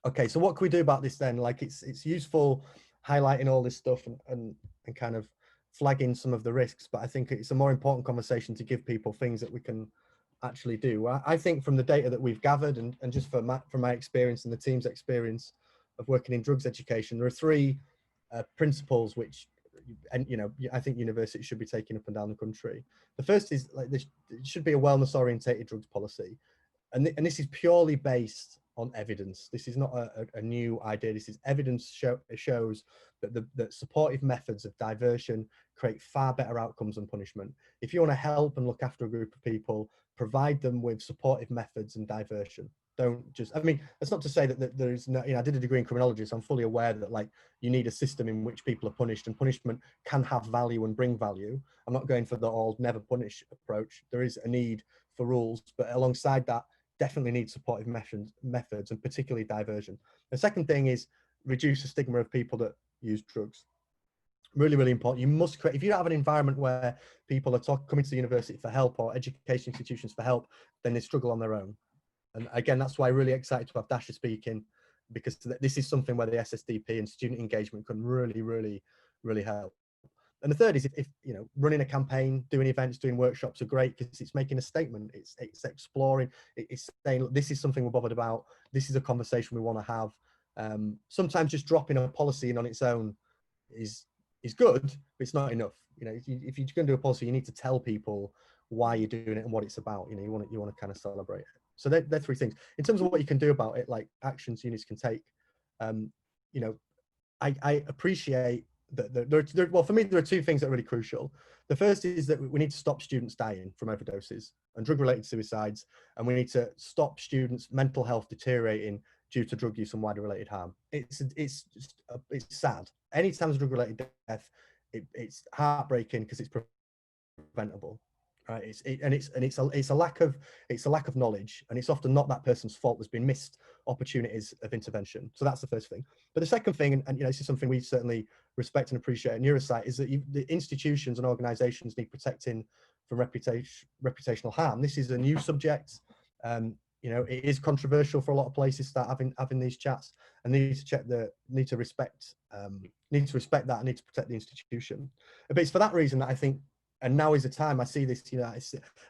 Okay, so what can we do about this then? Like it's useful highlighting all this stuff and kind of flagging some of the risks, but I think it's a more important conversation to give people things that we can actually do. I think from the data that we've gathered and just from my experience and the team's experience of working in drugs education, there are three principles which, and you know, I think universities should be taking up and down the country. The first is like there should be a wellness orientated drugs policy, and this is purely based on evidence. This is not a new idea. This is evidence shows that supportive methods of diversion create far better outcomes than punishment. If you want to help and look after a group of people, provide them with supportive methods and diversion. Don't just, I mean, that's not to say that there is no, you know, I did a degree in criminology, so I'm fully aware that like you need a system in which people are punished, and punishment can have value and bring value. I'm not going for the all never punish approach. There is a need for rules, but alongside that, definitely need supportive methods and particularly diversion. The second thing is reduce the stigma of people that use drugs. Really, really important. You must create, if you don't have an environment where people are coming to the university for help or education institutions for help, then they struggle on their own. And again, that's why I'm really excited to have Dasha speaking, because this is something where the SSDP and student engagement can really, really, really help. And the third is if you know, running a campaign, doing events, doing workshops are great because it's making a statement. It's exploring. It's saying, look, this is something we're bothered about. This is a conversation we want to have. Sometimes just dropping a policy in on its own is good, but it's not enough. You know, if you're going to do a policy, you need to tell people why you're doing it and what it's about. You know, you want to kind of celebrate it. So they're three things. In terms of what you can do about it, like actions units can take. You know, I appreciate that well, for me, there are two things that are really crucial. The first is that we need to stop students dying from overdoses and drug-related suicides, and we need to stop students' mental health deteriorating due to drug use and wider related harm. It's sad. Anytime there's drug-related death, it's heartbreaking because it's preventable. Right, it's a lack of knowledge, and it's often not that person's fault. There's been missed opportunities of intervention. So that's the first thing. But the second thing, and you know, this is something we certainly respect and appreciate at NeuroSight, is that the institutions and organisations need protecting from reputational harm. This is a new subject. You know, it is controversial for a lot of places to start having these chats, and they need to respect that, and need to protect the institution. But it's for that reason that I think. And now is the time. I see this, you know,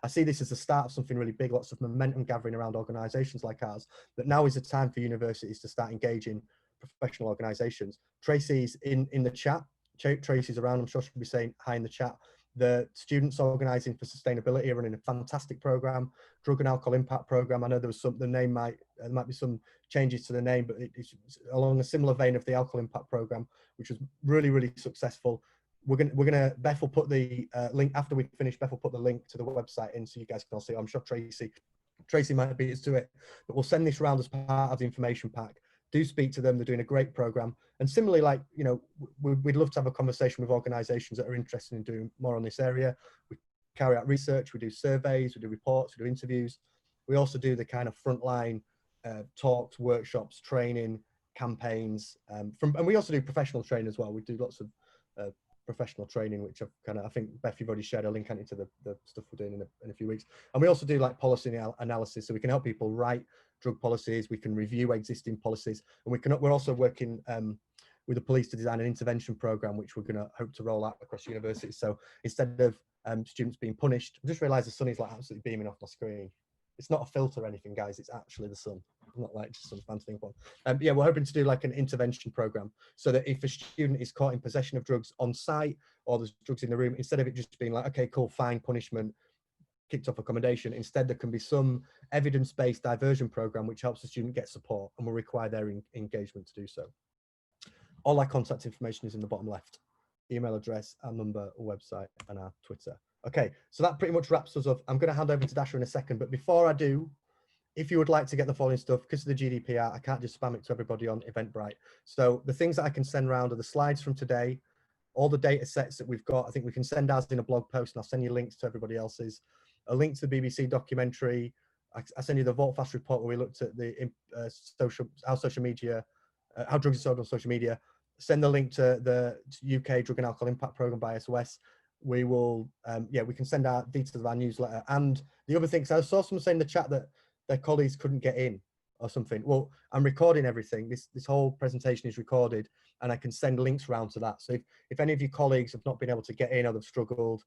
I see this as the start of something really big, lots of momentum gathering around organisations like ours, that now is the time for universities to start engaging professional organisations. Tracy's in the chat. Tracy's around. I'm sure she'll be saying hi in the chat. The Students Organising for Sustainability are running a fantastic programme, Drug and Alcohol Impact Programme. I know there was there might be some changes to the name, but it's along a similar vein of the Alcohol Impact Programme, which was really, really successful. Beth will put the link after we finish. Beth will put the link to the website in so you guys can all see it. I'm sure Tracy might beat us to it, but we'll send this round as part of the information pack. Do speak to them. They're doing a great program. And similarly, like, you know, we'd love to have a conversation with organisations that are interested in doing more on this area. We carry out research, we do surveys, we do reports, we do interviews. We also do the kind of frontline talks, workshops, training, campaigns, and we also do professional training as well. We do lots of professional training, which I think Beth, you've already shared a link into the stuff we're doing in a few weeks. And we also do like policy analysis, so we can help people write drug policies, we can review existing policies, and we're also working with the police to design an intervention program, which we're going to hope to roll out across universities. So instead of students being punished, I just realised the sun is like absolutely beaming off my screen. It's not a filter or anything, guys. It's actually the sun, not like just some fancy thing. Yeah, we're hoping to do like an intervention program so that if a student is caught in possession of drugs on site or there's drugs in the room, instead of it just being like, okay, cool, fine, punishment, kicked off accommodation, instead there can be some evidence-based diversion program which helps the student get support and will require their engagement to do so. All our contact information is in the bottom left. Email address, our number, our website, and our Twitter. Okay, so that pretty much wraps us up. I'm going to hand over to Dasha in a second, but before I do, if you would like to get the following stuff, because of the GDPR, I can't just spam it to everybody on Eventbrite. So the things that I can send around are the slides from today, all the data sets that we've got. I think we can send ours in a blog post, and I'll send you links to everybody else's. A link to the BBC documentary. I send you the Vote Fast report where we looked at the how social media, how drugs are sold on social media. Send the link to the UK Drug and Alcohol Impact Programme by SOS. We will, we can send out details of our newsletter. And the other thing, so I saw someone saying in the chat that their colleagues couldn't get in or something. Well, I'm recording everything. This whole presentation is recorded, and I can send links around to that. So if any of your colleagues have not been able to get in or they've struggled,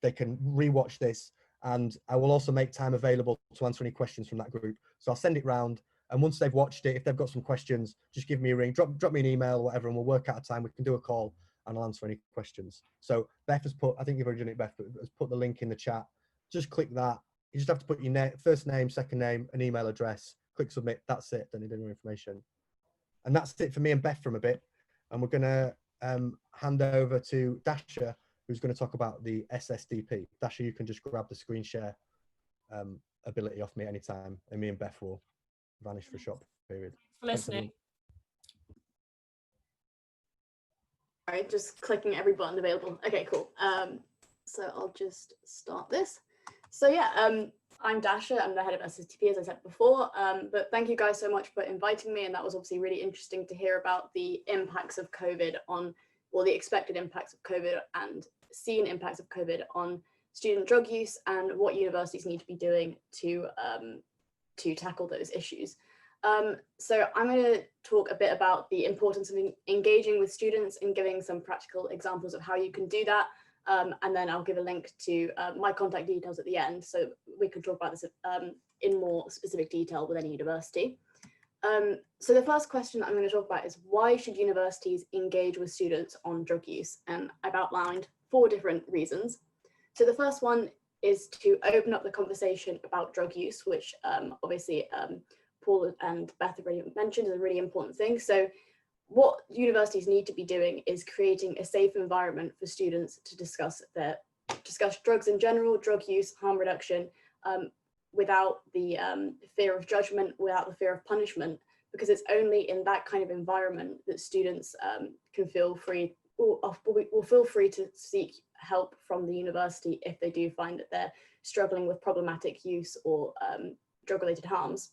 they can rewatch this. And I will also make time available to answer any questions from that group. So I'll send it round. And once they've watched it, if they've got some questions, just give me a ring, drop me an email or whatever, and we'll work out a time. We can do a call and I'll answer any questions. So Beth has put, I think you've already done it, Beth, but has put the link in the chat. Just click that. You just have to put your first name, second name, an email address, click submit. That's it. Don't need any more information. And that's it for me and Beth from a bit. And we're going to hand over to Dasha, who's going to talk about the SSDP. Dasha, you can just grab the screen share ability off me anytime, and me and Beth will vanish for a short period. For listening. All right, just clicking every button available. Okay, cool. So I'll just start this. So yeah, I'm Dasha. I'm the head of SSDP, as I said before. But thank you guys so much for inviting me. And that was obviously really interesting to hear about the impacts of COVID on, or the expected impacts of COVID and seen impacts of COVID on student drug use and what universities need to be doing to tackle those issues. So I'm going to talk a bit about the importance of engaging with students and giving some practical examples of how you can do that. And then I'll give a link to my contact details at the end, so we can talk about this in more specific detail with any university. So the first question I'm going to talk about is, why should universities engage with students on drug use? And I've outlined 4 different reasons. So the first one is to open up the conversation about drug use, which obviously Paul and Beth have already mentioned is a really important thing. So what universities need to be doing is creating a safe environment for students to discuss drugs in general, drug use, harm reduction, without the fear of judgment, without the fear of punishment, because it's only in that kind of environment that students can feel free or will feel free to seek help from the university if they do find that they're struggling with problematic use or drug-related harms.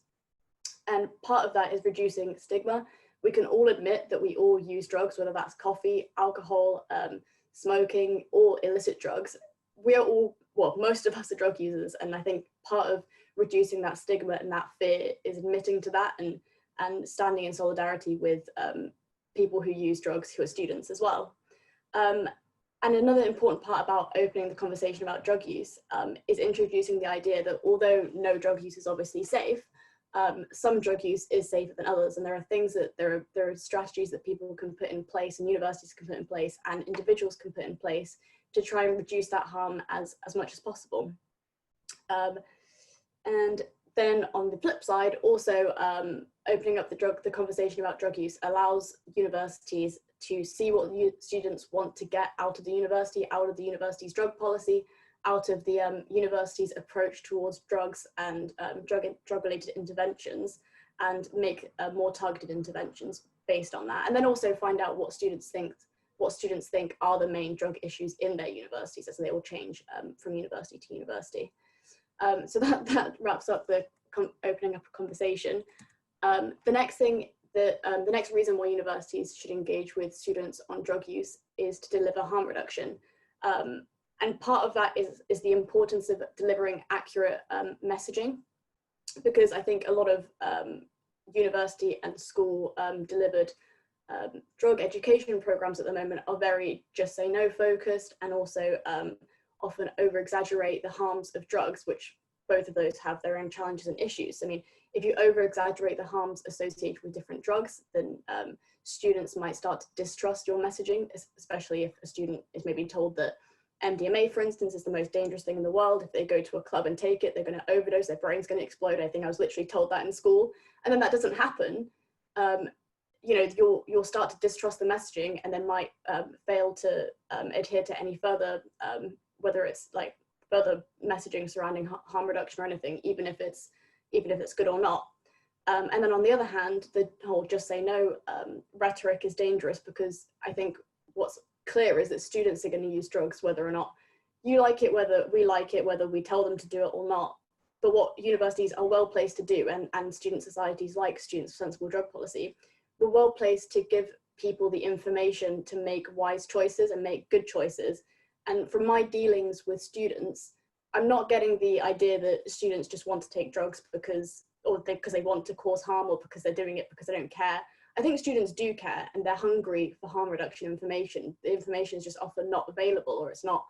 And part of that is reducing stigma. We can all admit that we all use drugs, whether that's coffee, alcohol, smoking, or illicit drugs. We are all, well, most of us are drug users, and I think part of reducing that stigma and that fear is admitting to that and standing in solidarity with people who use drugs who are students as well. And another important part about opening the conversation about drug use is introducing the idea that although no drug use is obviously safe, some drug use is safer than others, and there are things that there are strategies that people can put in place and universities can put in place and individuals can put in place to try and reduce that harm as much as possible. And then on the flip side, also opening up the conversation about drug use allows universities to see what students want to get out of the university's drug policy, out of the university's approach towards drugs and drug-related interventions, and make more targeted interventions based on that. And then also find out what students think are the main drug issues in their universities, as they will change from university to university. So that wraps up the opening up a conversation. The next thing that the next reason why universities should engage with students on drug use is to deliver harm reduction. And part of that is the importance of delivering accurate messaging, because I think a lot of university and school delivered drug education programs at the moment are very just say no focused, and also often over exaggerate the harms of drugs, which both of those have their own challenges and issues. I mean, if you over exaggerate the harms associated with different drugs, then students might start to distrust your messaging, especially if a student is maybe told that MDMA, for instance, is the most dangerous thing in the world. If they go to a club and take it, they're going to overdose, their brain's going to explode. I think I was literally told that in school. And then that doesn't happen. You know, you'll start to distrust the messaging, and then might fail to adhere to any further, whether it's like further messaging surrounding harm reduction or anything, even if it's good or not. And then on the other hand, the whole just say no rhetoric is dangerous, because I think what's clear is that students are going to use drugs whether or not you like it, whether we like it, whether we tell them to do it or not. But what universities are well placed to do, and student societies like Students for Sensible Drug Policy, we're well placed to give people the information to make wise choices and make good choices. And from my dealings with students, I'm not getting the idea that students just want to take drugs because they want to cause harm, or because they're doing it because they don't care. I think students do care, and they're hungry for harm reduction information. The information is just often not available, or it's not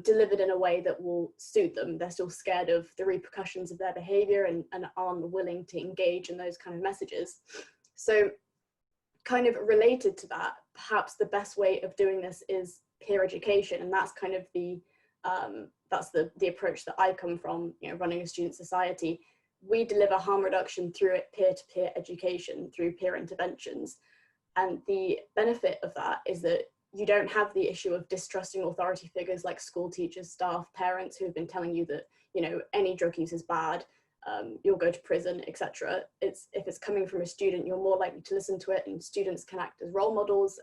delivered in a way that will suit them. They're still scared of the repercussions of their behavior and aren't willing to engage in those kind of messages. So kind of related to that, perhaps the best way of doing this is peer education. And that's kind of the approach that I come from, you know, running a student society. We deliver harm reduction through peer-to-peer education, through peer interventions. And the benefit of that is that you don't have the issue of distrusting authority figures like school teachers, staff, parents who have been telling you that, you know, any drug use is bad, you'll go to prison, etc. If it's coming from a student, you're more likely to listen to it, and students can act as role models,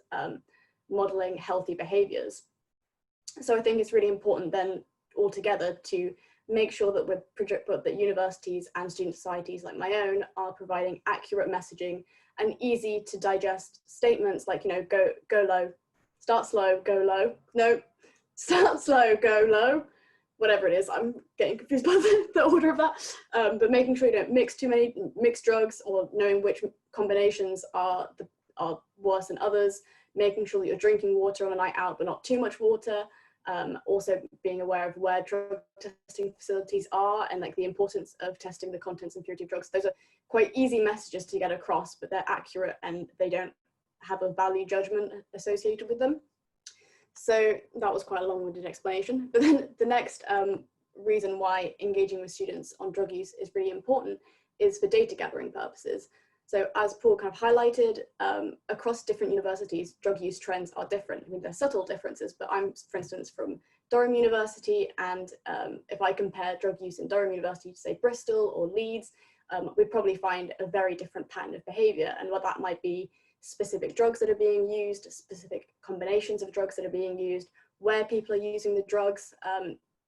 modeling healthy behaviors. So I think it's really important then altogether to make sure that that universities and student societies like my own are providing accurate messaging and easy to digest statements like, you know, go low, start slow, go low. No, start slow, go low. whatever it is, I'm getting confused by the order of that, but making sure you don't mix too many mixed drugs, or knowing which combinations are worse than others, making sure that you're drinking water on a night out but not too much water, also being aware of where drug testing facilities are and like the importance of testing the contents and purity of drugs. Those are quite easy messages to get across, but they're accurate and they don't have a value judgment associated with them. So that was quite a long-winded explanation. But then the next reason why engaging with students on drug use is really important is for data gathering purposes. So as Paul kind of highlighted, across different universities, drug use trends are different. I mean, there's subtle differences, but I'm, for instance, from Durham University, and if I compare drug use in Durham University to, say, Bristol or Leeds, we'd probably find a very different pattern of behaviour, and what that might be specific drugs that are being used, specific combinations of drugs that are being used, where people are using the drugs,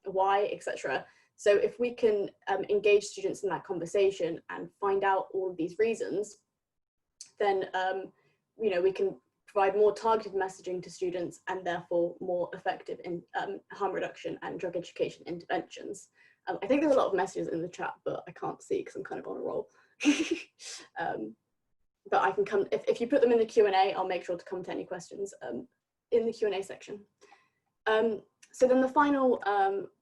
why, etc. So if we can engage students in that conversation and find out all of these reasons, then you know, we can provide more targeted messaging to students and therefore more effective in harm reduction and drug education interventions. I think there's a lot of messages in the chat, but I can't see because I'm kind of on a roll. But I can come, if you put them in the Q&A, I'll make sure to come to any questions in the Q&A section. So then the final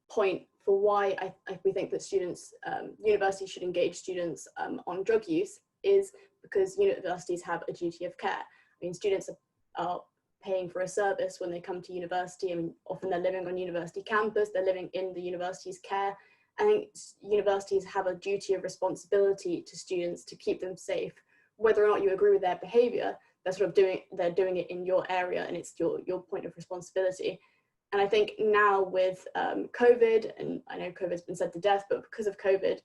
point for why we think that students, universities should engage students on drug use is because universities have a duty of care. I mean, students are paying for a service when they come to university. I mean, often they're living on university campus, they're living in the university's care. I think universities have a duty of responsibility to students to keep them safe. Whether or not you agree with their behavior, they're doing it in your area, and it's your point of responsibility. And I think now with COVID, and I know COVID's been said to death, but because of COVID,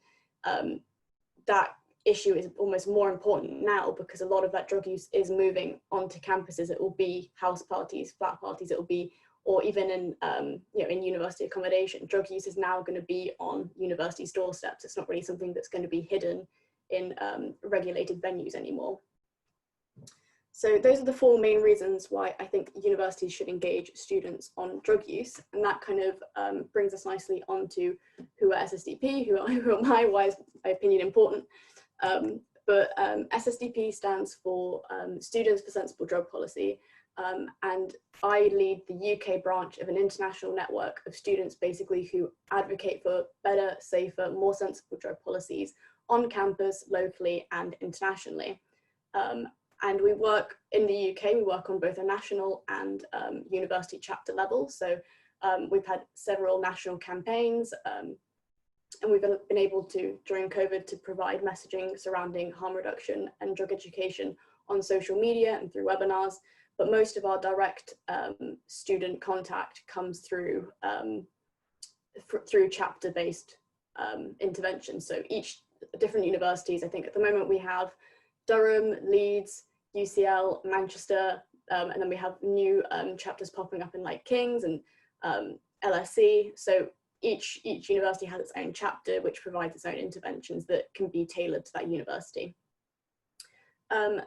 that issue is almost more important now, because a lot of that drug use is moving onto campuses. It will be house parties, flat parties, it will be, or even in, in university accommodation. Drug use is now going to be on universities' doorsteps. It's not really something that's going to be hidden in regulated venues anymore. So those are the four main reasons why I think universities should engage students on drug use. And that kind of brings us nicely onto who are SSDP, who am I, why is my opinion important? But SSDP stands for Students for Sensible Drug Policy. And I lead the UK branch of an international network of students basically who advocate for better, safer, more sensible drug policies on campus, locally and internationally. And we work in the UK, we work on both a national and university chapter level. So we've had several national campaigns and we've been able to, during COVID, to provide messaging surrounding harm reduction and drug education on social media and through webinars. But most of our direct student contact comes through through chapter-based interventions. So each different universities, I think at the moment we have Durham, Leeds, UCL, Manchester, and then we have new chapters popping up in like King's and LSE. So each university has its own chapter, which provides its own interventions that can be tailored to that university.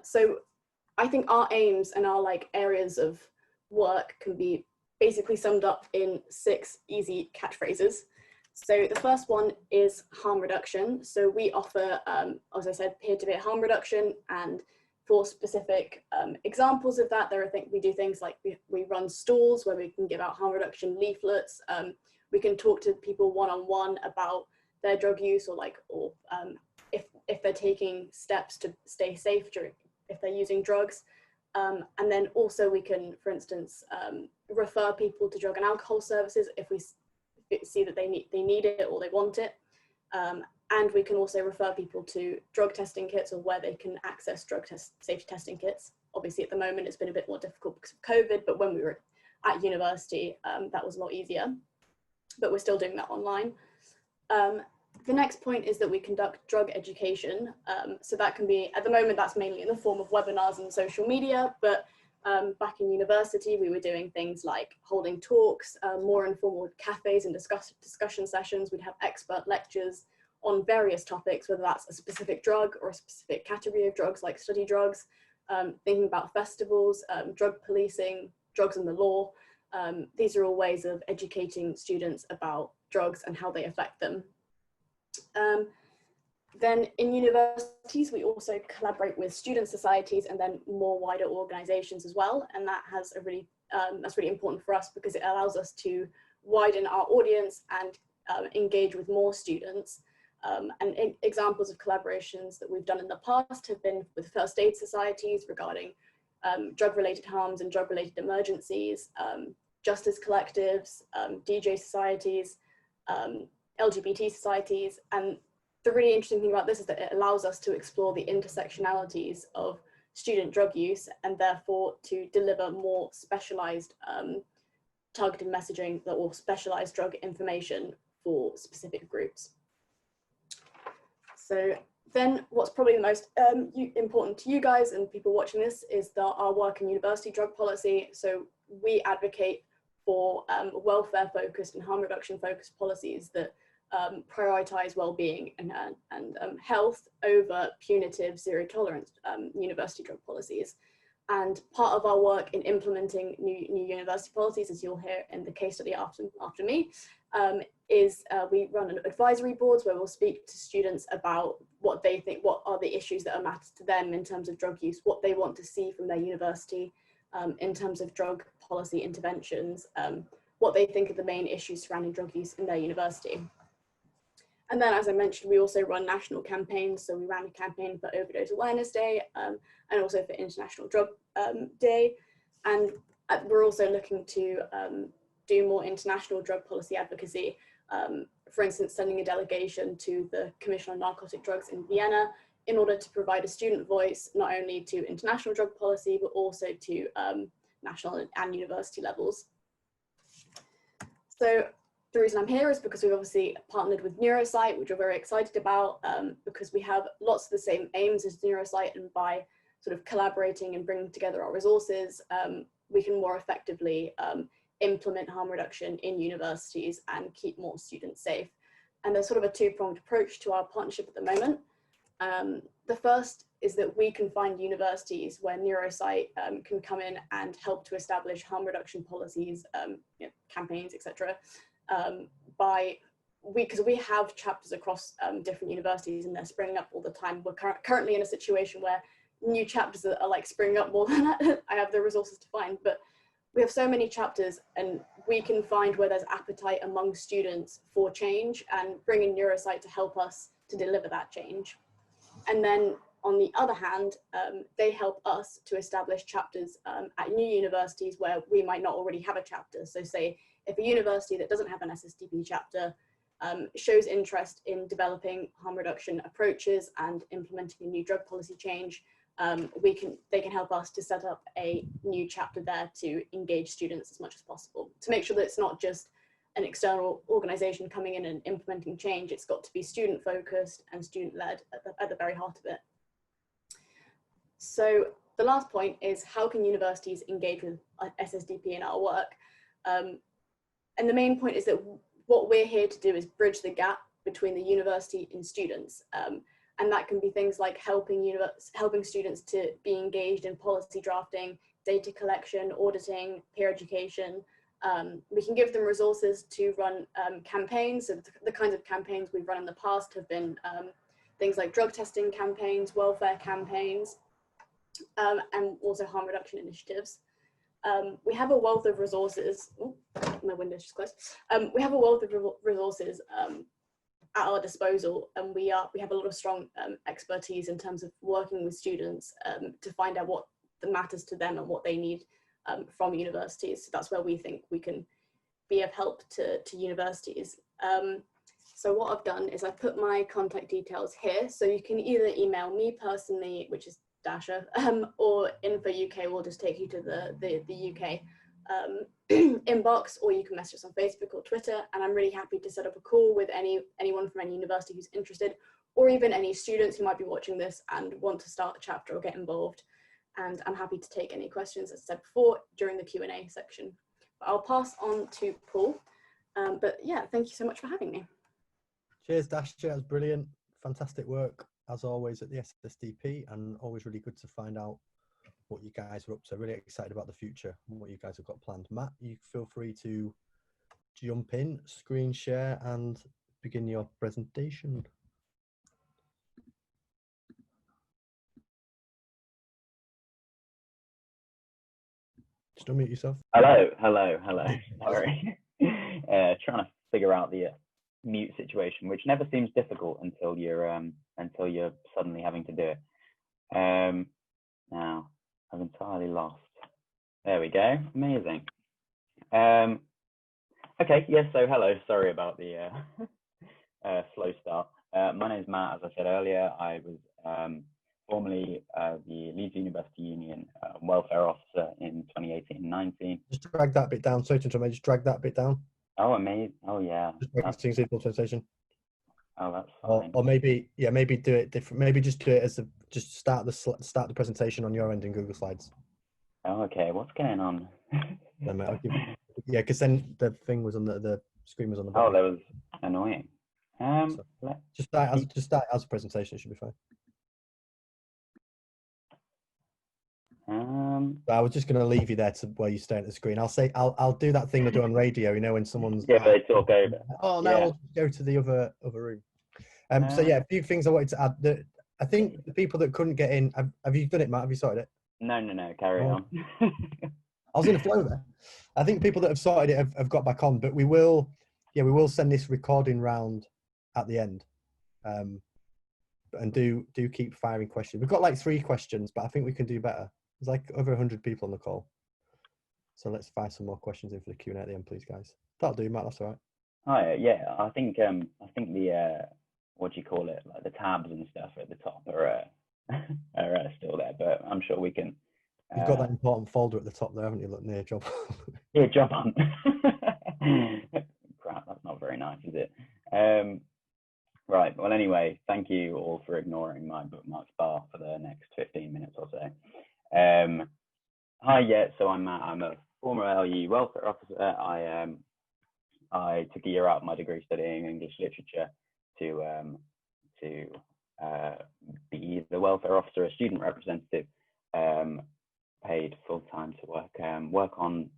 So I think our aims and our like areas of work can be basically summed up in 6 easy catchphrases. So the first one is harm reduction. So we offer, as I said, peer-to-peer harm reduction, and for specific examples of that, we do things like we run stalls where we can give out harm reduction leaflets. We can talk to people one-on-one about their drug use, or if they're taking steps to stay safe if they're using drugs. And then also we can, for instance, refer people to drug and alcohol services if we see that they need it or they want it. And we can also refer people to drug testing kits, or where they can access safety testing kits. Obviously at the moment it's been a bit more difficult because of COVID, but when we were at university, that was a lot easier, but we're still doing that online. The next point is that we conduct drug education. So that can be, at the moment, that's mainly in the form of webinars and social media, but back in university, we were doing things like holding talks, more informal cafes and discussion sessions. We'd have expert lectures on various topics, whether that's a specific drug or a specific category of drugs like study drugs, thinking about festivals, drug policing, drugs and the law. These are all ways of educating students about drugs and how they affect them. Then in universities, we also collaborate with student societies and then more wider organizations as well. And that has a really, that's really important for us because it allows us to widen our audience and engage with more students. And examples of collaborations that we've done in the past have been with first aid societies regarding drug-related harms and drug-related emergencies, justice collectives, DJ societies, LGBT societies. And the really interesting thing about this is that it allows us to explore the intersectionalities of student drug use and therefore to deliver more specialized targeted messaging or specialized drug information for specific groups. So then what's probably the most important to you guys and people watching this is our work in university drug policy. So we advocate for welfare focused and harm reduction focused policies that prioritize well-being and health over punitive zero tolerance university drug policies. And part of our work in implementing new university policies, as you'll hear in the case study after me, is we run advisory boards where we'll speak to students about what they think, what are the issues that matter to them in terms of drug use, what they want to see from their university in terms of drug policy interventions, what they think are the main issues surrounding drug use in their university. And then, as I mentioned, we also run national campaigns. So we ran a campaign for Overdose Awareness Day and also for International Drug Day. And we're also looking to do more international drug policy advocacy. For instance, sending a delegation to the Commission on Narcotic Drugs in Vienna in order to provide a student voice, not only to international drug policy, but also to national and university levels. So the reason I'm here is because we've obviously partnered with NeuroSight, which we're very excited about because we have lots of the same aims as NeuroSight, and by sort of collaborating and bringing together our resources, we can more effectively implement harm reduction in universities and keep more students safe. And there's sort of a two-pronged approach to our partnership at the moment. The first is that we can find universities where NeuroSight can come in and help to establish harm reduction policies, you know, campaigns, etc. Because we have chapters across different universities and they're springing up all the time. We're currently in a situation where new chapters are like springing up more than I have the resources to find, but we have so many chapters and we can find where there's appetite among students for change and bring in NeuroSight to help us to deliver that change. And then on the other hand, they help us to establish chapters at new universities where we might not already have a chapter. So say if a university that doesn't have an SSDP chapter shows interest in developing harm reduction approaches and implementing a new drug policy change, they can help us to set up a new chapter there to engage students as much as possible, to make sure that it's not just an external organization coming in and implementing change. It's got to be student focused and student led at the very heart of it. So the last point is, how can universities engage with SSDP in our work? And the main point is that what we're here to do is bridge the gap between the university and students. And that can be things like helping students to be engaged in policy drafting, data collection, auditing, peer education. We can give them resources to run campaigns. So the kinds of campaigns we've run in the past have been things like drug testing campaigns, welfare campaigns, and also harm reduction initiatives. We have a wealth of resources. Oh, my window's just closed. We have a wealth of resources at our disposal, and we have a lot of strong expertise in terms of working with students to find out what matters to them and what they need from universities. So that's where we think we can be of help to universities. So what I've done is I've put my contact details here, so you can either email me personally, which is Dasha, or Info UK will just take you to the UK inbox, or you can message us on Facebook or Twitter, and I'm really happy to set up a call with anyone from any university who's interested, or even any students who might be watching this and want to start a chapter or get involved. And I'm happy to take any questions, as I said before, during the Q&A section. But I'll pass on to Paul. But yeah, thank you so much for having me. Cheers, Dasha. That was brilliant. Fantastic work, as always, at the SSDP, and always really good to find out what you guys are up to. Really excited about the future and what you guys have got planned. Matt, you feel free to jump in, screen share, and begin your presentation. Just unmute yourself. Hello. Sorry. Trying to figure out the mute situation, which never seems difficult until you're suddenly having to do it. Now I've entirely lost. There we go. Amazing. Okay. Yes. So hello. Sorry about the slow start. My name is Matt. As I said earlier, I was formerly the Leeds University Union welfare officer in 2018 and 19. Just drag that bit down. Sorry to interrupt. Just drag that bit down. Oh, amazing. Oh, yeah. Just practicing SQL translation. Oh, that's fine. Or maybe, yeah, maybe do it different. Maybe just do it as just start the presentation on your end in Google Slides. Oh, okay. What's going on? Then, mate, I'll give you, yeah, because then the thing was on the screen was on the Oh, bottom. that was annoying. So, just start as a presentation. It should be fine. I was just going to leave you there to where you stare at the screen. I'll do that thing they do on radio. You know, when someone's yeah, they talk over. Oh, now we'll go to the other room. So yeah, a few things I wanted to add. I think the people that couldn't get in, have you done it, Matt? Have you sorted it? No. Carry on. I was in a flow there. I think people that have sorted it have got back on, but we will send this recording round at the end. And do keep firing questions. We've got like 3 questions, but I think we can do better. There's like over 100 people on the call. So let's fire some more questions in for the Q&A at the end, please, guys. That'll do, Matt. That's all right. Oh yeah. I think the what do you call it? Like the tabs and stuff at the top are still there, but I'm sure we can. You've got that important folder at the top there, haven't you? Look near job. Yeah, job hunt. Crap, that's not very nice, is it? Right. Well, anyway, thank you all for ignoring my bookmarks bar for the next 15 minutes or so. Hi, yeah. So I'm Matt. I'm a former LU welfare officer. I took a year out of my degree studying English literature to be the welfare officer, a student representative, paid full time to work on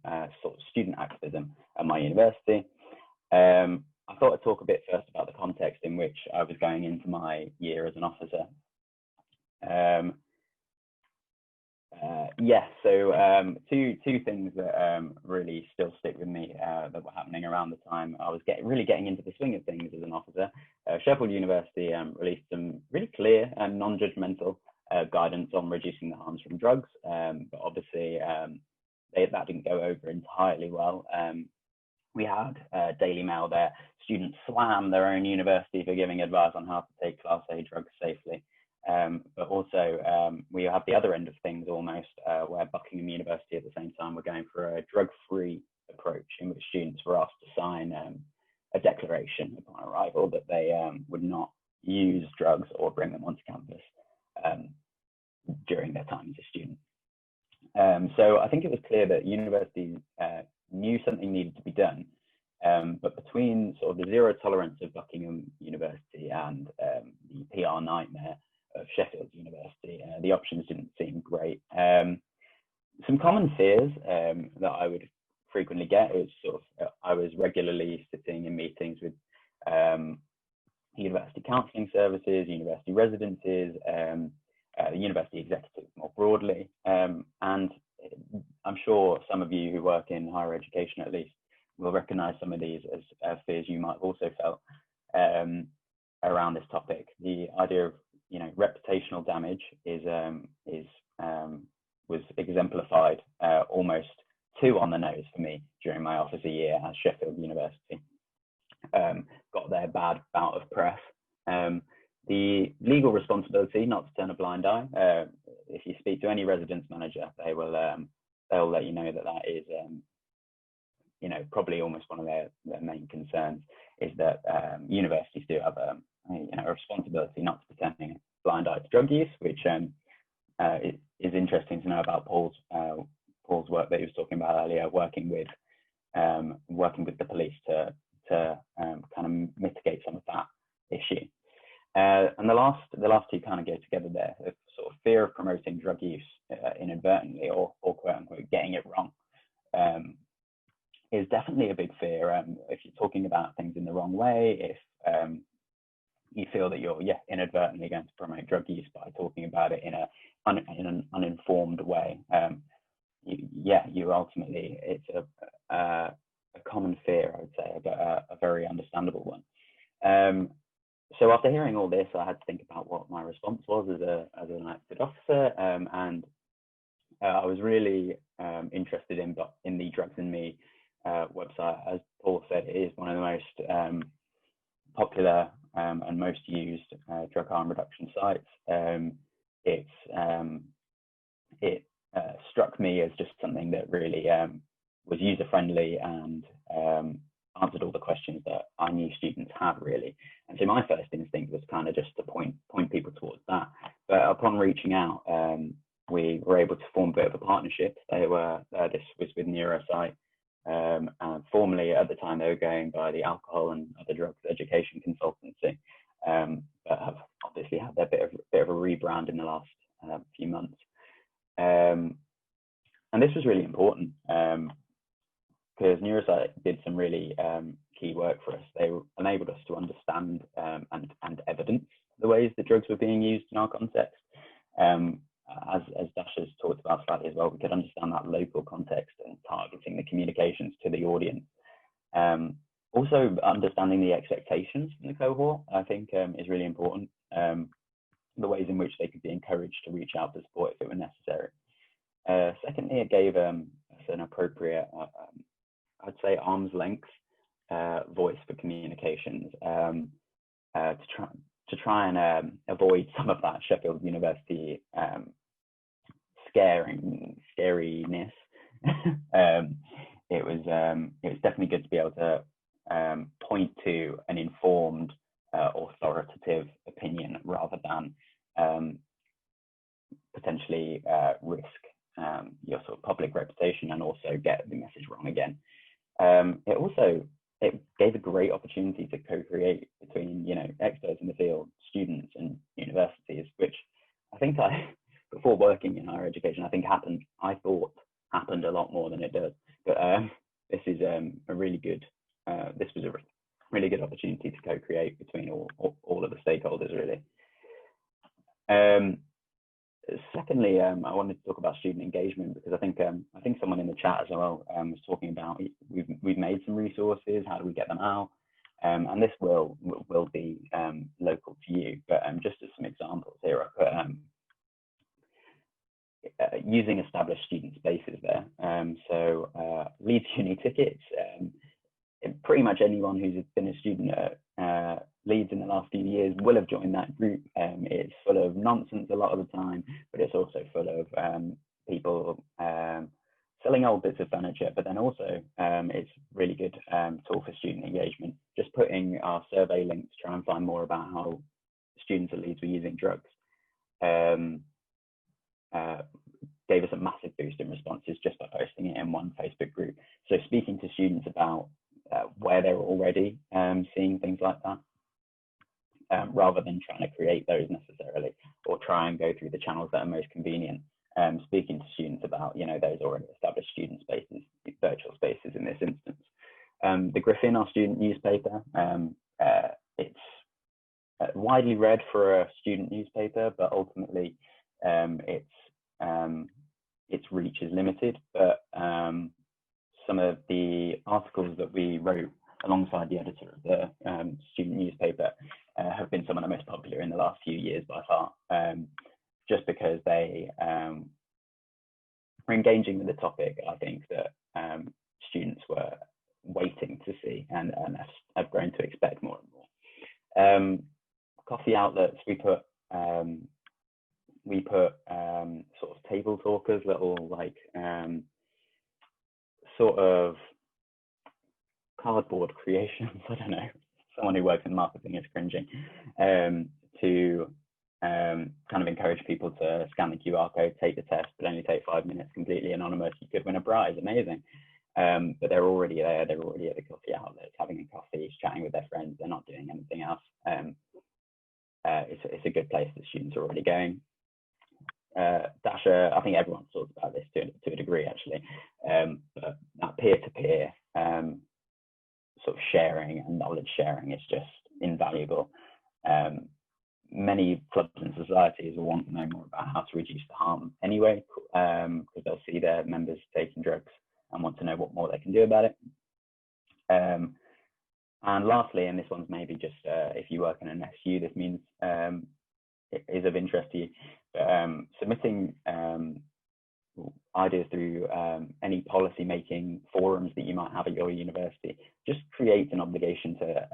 sort of student activism at my university. I thought I'd talk a bit first about the context in which I was going into my year as an officer. So two things that really still stick with me that were happening around the time I was really getting into the swing of things as an officer. Sheffield University released some really clear and non-judgmental guidance on reducing the harms from drugs, but obviously that didn't go over entirely well. We had Daily Mail there. Students slam their own university for giving advice on how to take Class A drugs safely. But also we have the other end of things almost, where Buckingham University at the same time were going for a drug-free approach in which students were asked to sign a declaration upon arrival that they would not use drugs or bring them onto campus during their time as a student. So I think it was clear that universities knew something needed to be done, but between sort of the zero tolerance of Buckingham University and the PR nightmare of Sheffield University, the options didn't seem great. Some common fears that I would frequently get is I was regularly sitting in meetings with university counselling services, university residences, the university executive more broadly, and I'm sure some of you who work in higher education at least will recognise some of these as fears you might have also felt around this topic. The idea of reputational damage was exemplified almost too on the nose for me during my officer year at Sheffield University. Got their bad bout of press. The legal responsibility not to turn a blind eye. If you speak to any residence manager, they'll let you know that is probably almost one of their main concerns, is that universities do have a responsibility not to be turning a blind eye to drug use, which is interesting to know about Paul's work that he was talking about earlier, working with the police to kind of mitigate some of that issue. And the last two kind of go together there, the sort of fear of promoting drug use inadvertently or quote unquote getting it wrong. is definitely a big fear. If you're talking about things in the wrong way, if you feel that you're inadvertently going to promote drug use by talking about it in an uninformed way, you ultimately, it's a common fear, I would say, but a very understandable one. So after hearing all this, I had to think about what my response was as an elected officer, and I was really interested in the Drugs and Me website. As Paul said, it is one of the most popular and most used drug harm reduction sites. It struck me as just something that really was user friendly and answered all the questions that I knew students had, really. And so my first instinct was kind of just to point people towards that. But upon reaching out, we were able to form a bit of a partnership. This was with NeuroSight. Formerly at the time they were going by the Alcohol and Other Drugs Education Consultancy, but have obviously had their bit of a rebrand in the last few months. And this was really important because NeuroSight did some really key work for us. They enabled us to understand and evidence the ways that drugs were being used in our context. As Dasha's talked about slightly as well, we could understand that local context and targeting the communications to the audience. Also, understanding the expectations from the cohort, I think, is really important. The ways in which they could be encouraged to reach out for support if it were necessary. Secondly, it gave us an appropriate, I'd say, arm's length voice for communications to try and avoid some of that Sheffield University scariness. It was definitely good to be able to point to an informed, authoritative opinion rather than potentially risk your sort of public reputation and also get the message wrong again. It gave a great opportunity to co-create between, experts in the field, students and universities, which I think before working in higher education, I thought happened a lot more than it does. But this is a really good opportunity to co-create between all of the stakeholders, really. Secondly, I wanted to talk about student engagement because I think someone in the chat as well was talking about we've made some resources. How do we get them out? And this will be local to you. But just as some examples here, I put using established student spaces there. So Leeds Uni tickets. Pretty much anyone who's been a student at Leeds in the last few years will have joined that group. It's full of nonsense a lot of the time, but it's also full of people selling old bits of furniture, but then also it's really good tool for student engagement. Just putting our survey links to try and find more about how students at Leeds were using drugs gave us a massive boost in responses just by posting it in one Facebook group. So speaking to students about where they're already seeing things like that, rather than trying to create those necessarily or try and go through the channels that are most convenient. Speaking to students about, those already established student spaces, virtual spaces in this instance. The Griffin, our student newspaper, it's widely read for a student newspaper, but ultimately its reach is limited. But some of the articles that we wrote alongside the editor of the student newspaper have been some of the most popular in the last few years by far, just because they are engaging with the topic. I think that students were waiting to see and have grown to expect more and more. Coffee outlets, we put sort of table talkers, little like sort of cardboard creations. I don't know, someone who works in marketing is cringing, to kind of encourage people to scan the QR code, take the test, but only take 5 minutes, completely anonymous. You could win a prize, amazing. But they're already there, they're already at the coffee outlets, having a coffee, chatting with their friends, they're not doing anything else. It's a good place that students are already going. Dasha, I think everyone talks about this to a degree actually, but that peer-to-peer sort of sharing and knowledge sharing is just invaluable. Many clubs and societies will want to know more about how to reduce the harm anyway, because they'll see their members taking drugs and want to know what more they can do about it. And lastly, and this one's maybe just if you work in an SU, this means it is of interest to you, but submitting ideas through any policy making forums that you might have at your university just creates an obligation to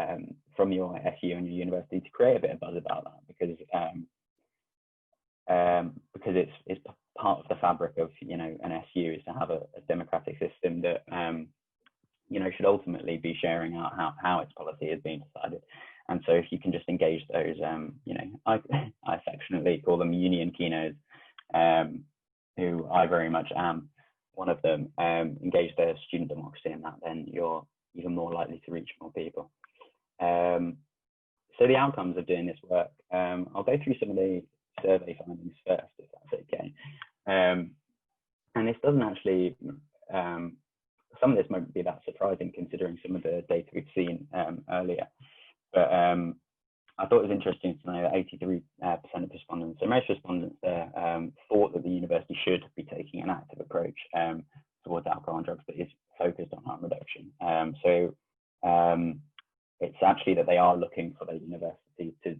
from your SU and your university to create a bit of buzz about that, because it's part of the fabric of, you know, an SU is to have a democratic system that you know, should ultimately be sharing out how its policy is being decided. And so if you can just engage those, you know, I affectionately call them union kinos, who I very much am one of them, engage their student democracy in that, then you're even more likely to reach more people. So the outcomes of doing this work, I'll go through some of the survey findings first, if that's okay. And this doesn't actually, some of this won't be that surprising considering some of the data we've seen earlier, but I thought it was interesting to know that 83% of respondents, so most respondents there, thought that the university should be taking an active approach towards alcohol and drugs that is focused on harm reduction. So it's actually that they are looking for the university to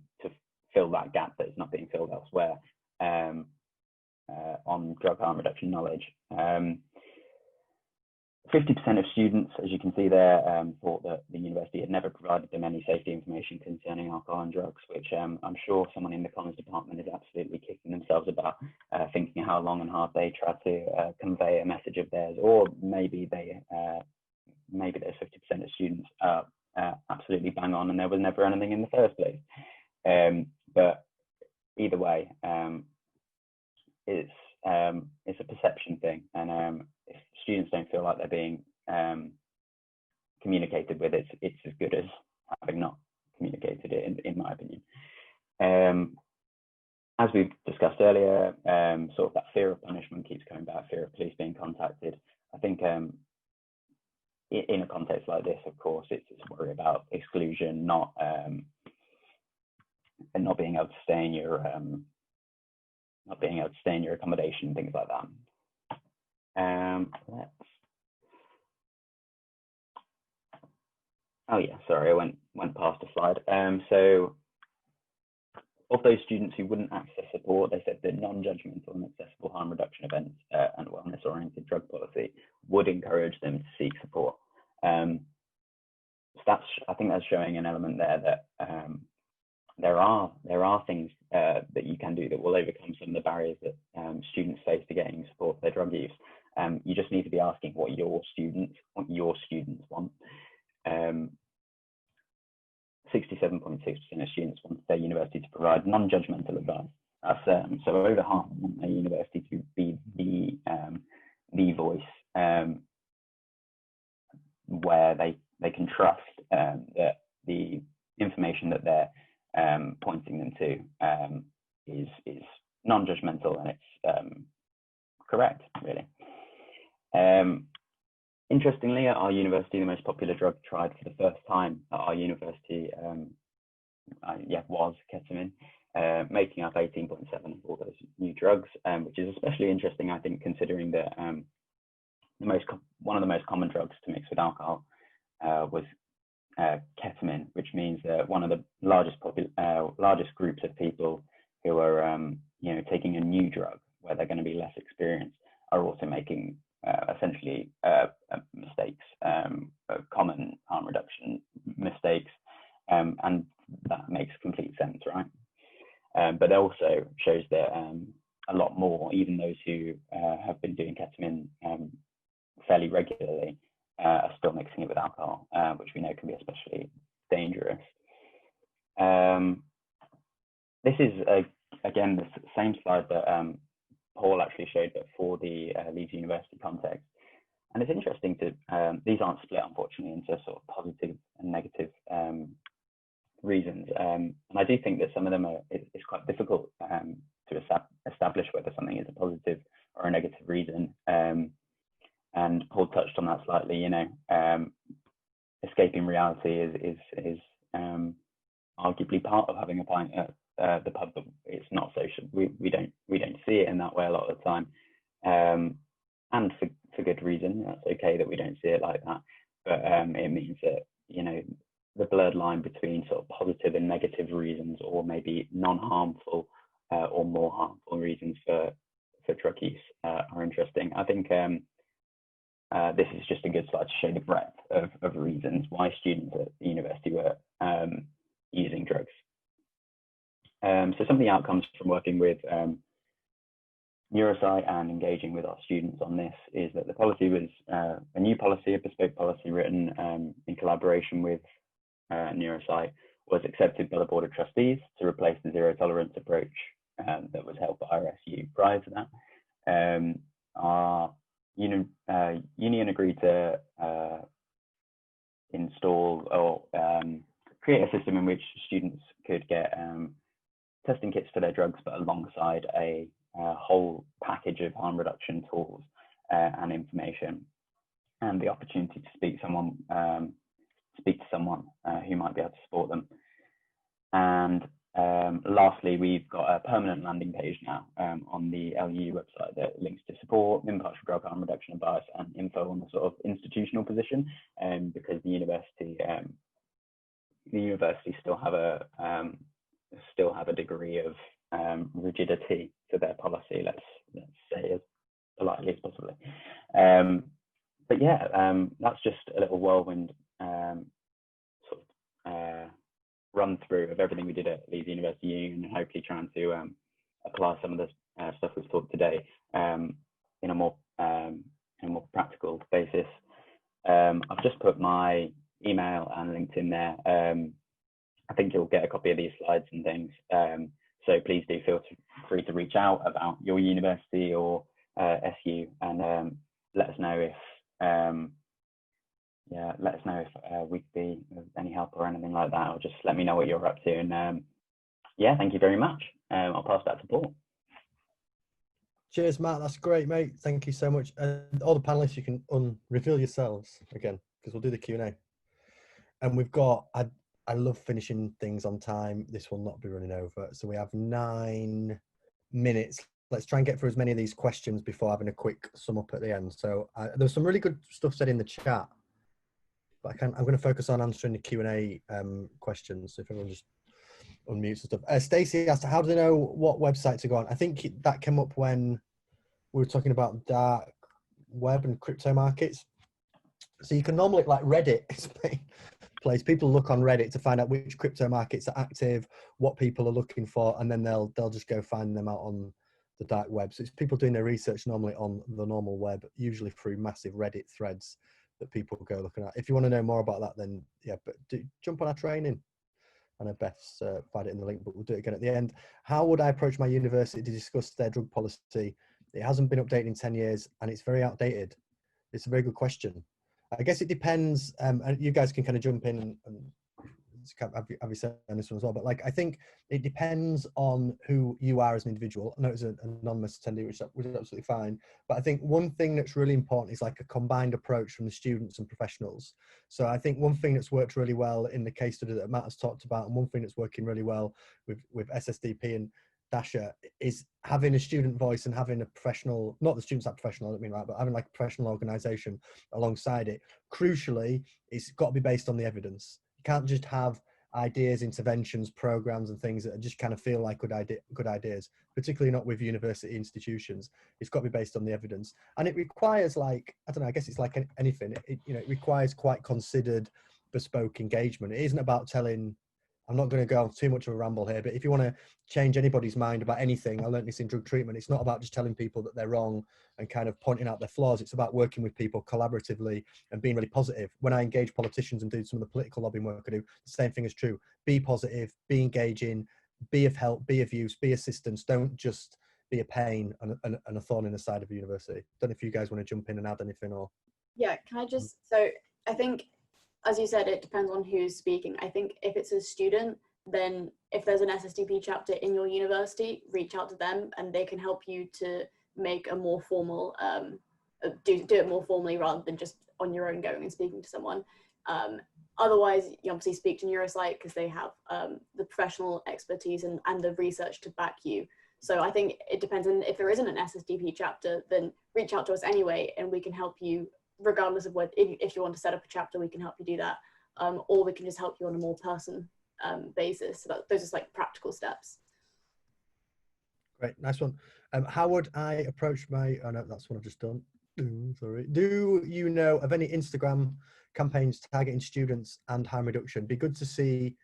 fill that gap that is not being filled elsewhere on drug harm reduction knowledge. 50% of students, as you can see there, thought that the university had never provided them any safety information concerning alcohol and drugs, which I'm sure someone in the comms department is absolutely kicking themselves about, thinking how long and hard they tried to convey a message of theirs, or maybe they, maybe those 50% of students are absolutely bang on and there was never anything in the first place. But either way, it's a perception thing, and if students don't feel like they're being communicated with, it's as good as having not communicated it, in my opinion. As we've discussed earlier, sort of that fear of punishment keeps coming back, fear of police being contacted. I think in a context like this, of course, it's a worry about exclusion, not and not being able to stay in your accommodation, things like that. Oh yeah, sorry, I went past a slide. So of those students who wouldn't access support, they said that non-judgmental and accessible harm reduction events and wellness-oriented drug policy would encourage them to seek support. So I think that's showing an element there that there are things that you can do that will overcome some of the barriers that students face to getting support for their drug use. You just need to be asking what your students want. 67.6% of students want their university to provide non-judgmental advice. So over half want their university to be the voice where they can trust that the information that they're pointing them to is non-judgmental and it's correct, really. Interestingly, at our university, the most popular drug tried for the first time at our university was ketamine, making up 18.7 of all those new drugs, which is especially interesting, I think, considering that one of the most common drugs to mix with alcohol was ketamine, which means that one of the largest groups of people who are taking a new drug where they're going to be less experienced are also making essentially mistakes, common harm reduction mistakes, and that makes complete sense, right? But it also shows that a lot more, even those who have been doing ketamine fairly regularly, are still mixing it with alcohol, which we know can be especially dangerous. This is, again, the same slide that Paul actually showed, but for the Leeds University context. And it's interesting to, these aren't split, unfortunately, into sort of positive and negative reasons. And I do think that some of them it's quite difficult to establish whether something is a positive or a negative reason. And Paul touched on that slightly, reality is arguably part of having a pint at the pub, but it's not social. We don't see it in that way a lot of the time, and for good reason. That's okay that we don't see it like that, but it means that, you know, the blurred line between sort of positive and negative reasons, or maybe non-harmful or more harmful reasons for drug use are interesting. I think this is just a good slide to show the breadth of reasons why students at the university were using drugs. So some of the outcomes from working with NeuroSight and engaging with our students on this is that the policy was a new policy, a bespoke policy written in collaboration with NeuroSight, was accepted by the Board of Trustees to replace the zero tolerance approach that was held by RSU prior to that. Our union agreed to install or create a system in which students could get testing kits for their drugs, but alongside a whole package of harm reduction tools and information, and the opportunity to speak to someone who might be able to support them. And lastly, we've got a permanent landing page now on the LU website that links to support, impartial drug harm reduction advice, and info on the sort of institutional position, because the university still have a degree of rigidity to their policy, let's say as politely as possible. But yeah, that's just a little whirlwind sort of run through of everything we did at Leeds University Union, and hopefully trying to apply some of the stuff we've talked today in a more practical basis. I've just put my email and LinkedIn there. I think you'll get a copy of these slides and things. So please do feel free to reach out about your university or SU, and let us know if we could be of any help or anything like that, or just let me know what you're up to. And yeah, thank you very much. I'll pass that to Paul. Cheers, Matt. That's great, mate. Thank you so much. All the panelists, you can reveal yourselves again, because we'll do the Q&A. And we've got, I love finishing things on time. This will not be running over. So we have 9 minutes. Let's try and get through as many of these questions before having a quick sum up at the end. So there's some really good stuff said in the chat, but I'm going to focus on answering the Q&A questions. So if everyone just unmutes and stuff. Stacey asked, how do they know what website to go on? I think that came up when we were talking about dark web and crypto markets. So you can normally, like Reddit is a place. People look on Reddit to find out which crypto markets are active, what people are looking for, and then they'll just go find them out on the dark web. So it's people doing their research normally on the normal web, usually through massive Reddit threads that people go looking at. If you want to know more about that, then yeah, but jump on our training. I know Beth's find it in the link, but we'll do it again at the end. How would I approach my university to discuss their drug policy? It hasn't been updated in 10 years and it's very outdated. It's a very good question. I guess it depends, and you guys can kind of jump in and have you said on this one as well, but like I think it depends on who you are as an individual. I know it's an anonymous attendee, which is absolutely fine, but I think one thing that's really important is like a combined approach from the students and professionals. So I think one thing that's worked really well in the case study that Matt has talked about, and one thing that's working really well with SSDP and Dasha, is having a student voice and having a professional, not the students are professional, I don't mean that, but having like a professional organisation alongside it. Crucially, it's got to be based on the evidence. You can't just have ideas, interventions, programs and things that just kind of feel like good ideas, particularly not with university institutions. It's got to be based on the evidence. And it requires, like, I don't know, I guess it's like anything. It requires quite considered, bespoke engagement. It isn't about telling, I'm not going to go on too much of a ramble here, but if you want to change anybody's mind about anything, I learned this in drug treatment, it's not about just telling people that they're wrong and kind of pointing out their flaws. It's about working with people collaboratively and being really positive. When I engage politicians and do some of the political lobbying work I do, the same thing is true. Be positive, be engaging, be of help, be of use, be assistance. Don't just be a pain and a thorn in the side of a university. Don't know if you guys want to jump in and add anything or... Yeah, can I just, so I think, as you said, it depends on who's speaking. I think if it's a student, then if there's an SSDP chapter in your university, reach out to them and they can help you to make a more formal, do it more formally rather than just on your own going and speaking to someone. Otherwise, you obviously speak to NeuroSight because they have the professional expertise and the research to back you. So I think it depends, and if there isn't an SSDP chapter, then reach out to us anyway, and we can help you regardless of what, if you want to set up a chapter, we can help you do that. Or we can just help you on a more person basis. So those are just like practical steps. Great, nice one. How would I approach my, oh no, that's what I've just done. Sorry. Do you know of any Instagram campaigns targeting students and harm reduction? Be good to see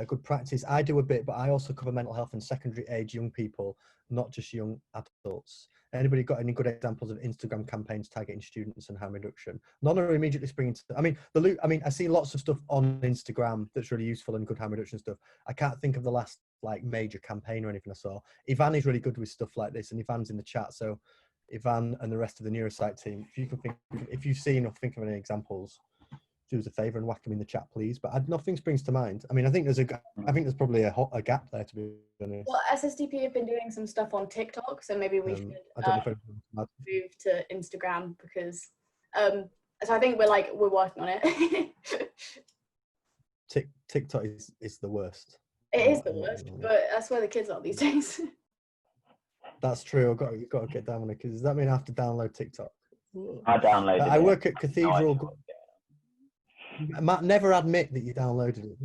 good practice. I do a bit, but I also cover mental health and secondary age young people, not just young adults. Anybody got any good examples of Instagram campaigns targeting students and harm reduction? None are immediately springing to, I mean, I see lots of stuff on Instagram that's really useful and good harm reduction stuff. I can't think of the last like major campaign or anything I saw. Ivan is really good with stuff like this, and Ivan's in the chat. So Ivan and the rest of the NeuroSight team, if you can think, if you've seen or think of any examples, do us a favor and whack them in the chat, please. But nothing springs to mind. I mean, I think there's probably a gap there, to be honest. Well, SSDP have been doing some stuff on TikTok, so maybe we should move to Instagram because so I think we're working on it. TikTok is the worst. It is the worst, but that's where the kids are these days. That's true. I've got to get down on it. Because does that mean I have to download TikTok? I downloaded it. I work at Cathedral. Matt, never admit that you downloaded it.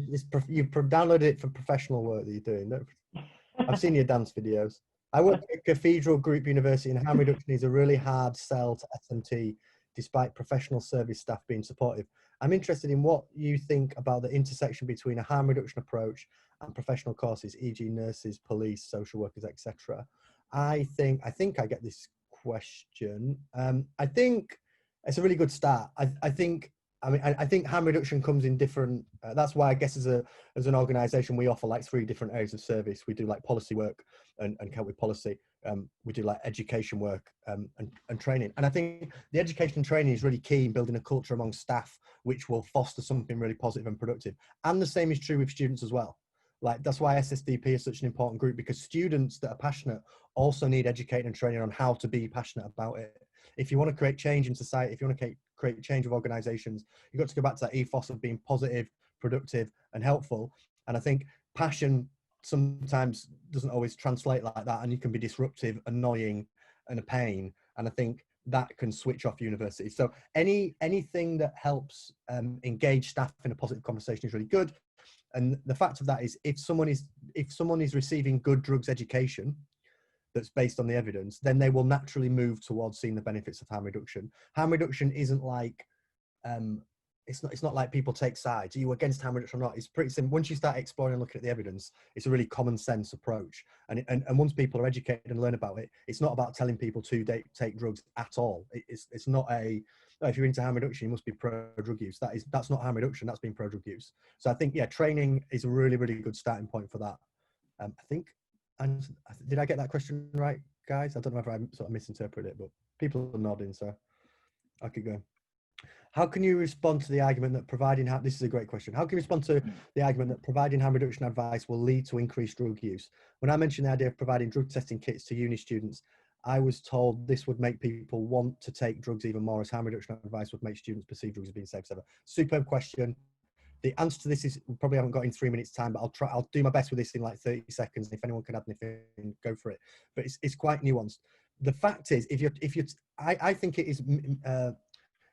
You've downloaded it for professional work that you're doing. I've seen your dance videos. I work at Cathedral Group University, and harm reduction is a really hard sell to SMT, despite professional service staff being supportive. I'm interested in what you think about the intersection between a harm reduction approach and professional courses, e.g. nurses, police, social workers, etc. I think I get this question. I think it's a really good start. I think harm reduction comes in different, that's why I guess as an organization, we offer like 3 different areas of service. We do like policy work and help with policy. We do like education work and training. And I think the education and training is really key in building a culture among staff, which will foster something really positive and productive. And the same is true with students as well. Like that's why SSDP is such an important group, because students that are passionate also need educating and training on how to be passionate about it. If you want to create change in society, if you want to create change of organizations, you've got to go back to that ethos of being positive, productive, and helpful. And I think passion sometimes doesn't always translate like that, and you can be disruptive, annoying, and a pain. And I think that can switch off university. So anything that helps engage staff in a positive conversation is really good. And the fact of that is, if someone is receiving good drugs education that's based on the evidence, then they will naturally move towards seeing the benefits of harm reduction. Harm reduction isn't like, it's not like people take sides. Are you against harm reduction or not? It's pretty simple. Once you start exploring and looking at the evidence, it's a really common sense approach. And once people are educated and learn about it, it's not about telling people to take drugs at all. It's not if you're into harm reduction, you must be pro-drug use. That's not harm reduction, that's being pro-drug use. So I think, yeah, training is a really, really good starting point for that. I think, and did I get that question right, guys? I don't know if I sort of misinterpreted it, but people are nodding, so I'll keep going. How can you respond to the argument that providing harm, this is a great question. How can you respond to the argument that providing harm reduction advice will lead to increased drug use? When I mentioned the idea of providing drug testing kits to uni students, I was told this would make people want to take drugs even more, as harm reduction advice would make students perceive drugs as being safe. Superb question. The answer to this is, we probably haven't got in 3 minutes time, but I'll do my best with this in like 30 seconds. If anyone can add anything, go for it. But it's quite nuanced. The fact is, I think it is,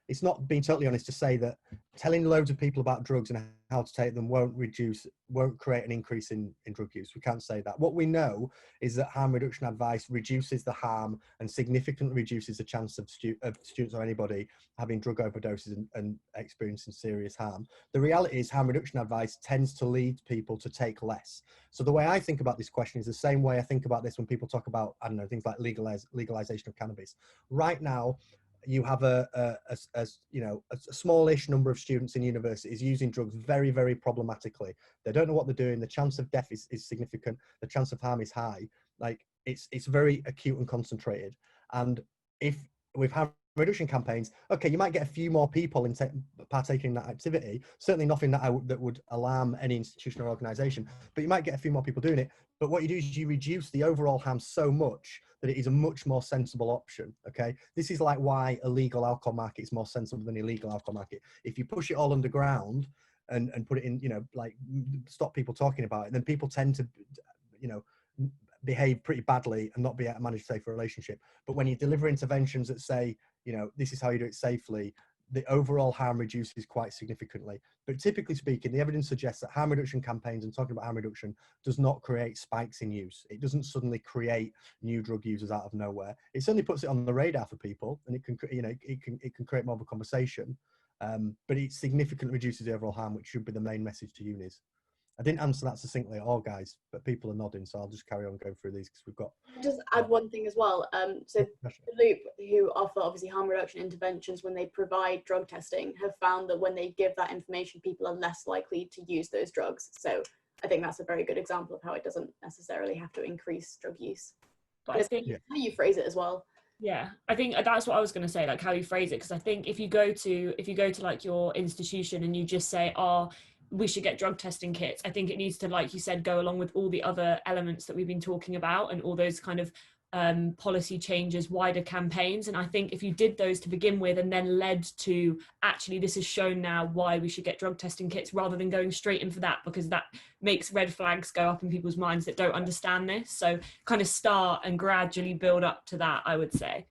it's not being totally honest to say that telling loads of people about drugs and how to take them won't create an increase in drug use. We can't say that. What we know is that harm reduction advice reduces the harm and significantly reduces the chance of students or anybody having drug overdoses and experiencing serious harm. The reality is harm reduction advice tends to lead people to take less. So the way I think about this question is the same way I think about this when people talk about, I don't know, things like legalization of cannabis. Right now, you have a smallish number of students in universities using drugs very, very problematically. They don't know what they're doing. The chance of death is significant. The chance of harm is high. Like it's very acute and concentrated. And if with harm reduction campaigns, okay, you might get a few more people partaking in that activity. Certainly nothing that would alarm any institution or organization, but you might get a few more people doing it. But what you do is you reduce the overall harm so much that it is a much more sensible option. Okay, this is like why a legal alcohol market is more sensible than illegal alcohol market. If you push it all underground, and put it in, you know, like stop people talking about it, then people tend to, you know, behave pretty badly and not be able to manage a safe relationship. But when you deliver interventions that say, you know, this is how you do it safely, the overall harm reduces quite significantly. But typically speaking, the evidence suggests that harm reduction campaigns, and talking about harm reduction, does not create spikes in use. It doesn't suddenly create new drug users out of nowhere. It certainly puts it on the radar for people, and it can, you know, it can create more of a conversation. But it significantly reduces the overall harm, which should be the main message to unis. I didn't answer that succinctly at all, guys, but people are nodding, so I'll just carry on going through these because we've got. Just add one thing as well. So Loop, who offer obviously harm reduction interventions when they provide drug testing, have found that when they give that information, people are less likely to use those drugs. So I think that's a very good example of how it doesn't necessarily have to increase drug use. But I think how you phrase it as well. Yeah, I think that's what I was going to say, like how you phrase it, because I think if you go to like your institution and you just say, oh, we should get drug testing kits, I think it needs to, like you said, go along with all the other elements that we've been talking about and all those kind of policy changes, wider campaigns. And I think if you did those to begin with and then led to actually this is shown now why we should get drug testing kits, rather than going straight in for that, because that makes red flags go up in people's minds that don't understand this. So kind of start and gradually build up to that, I would say.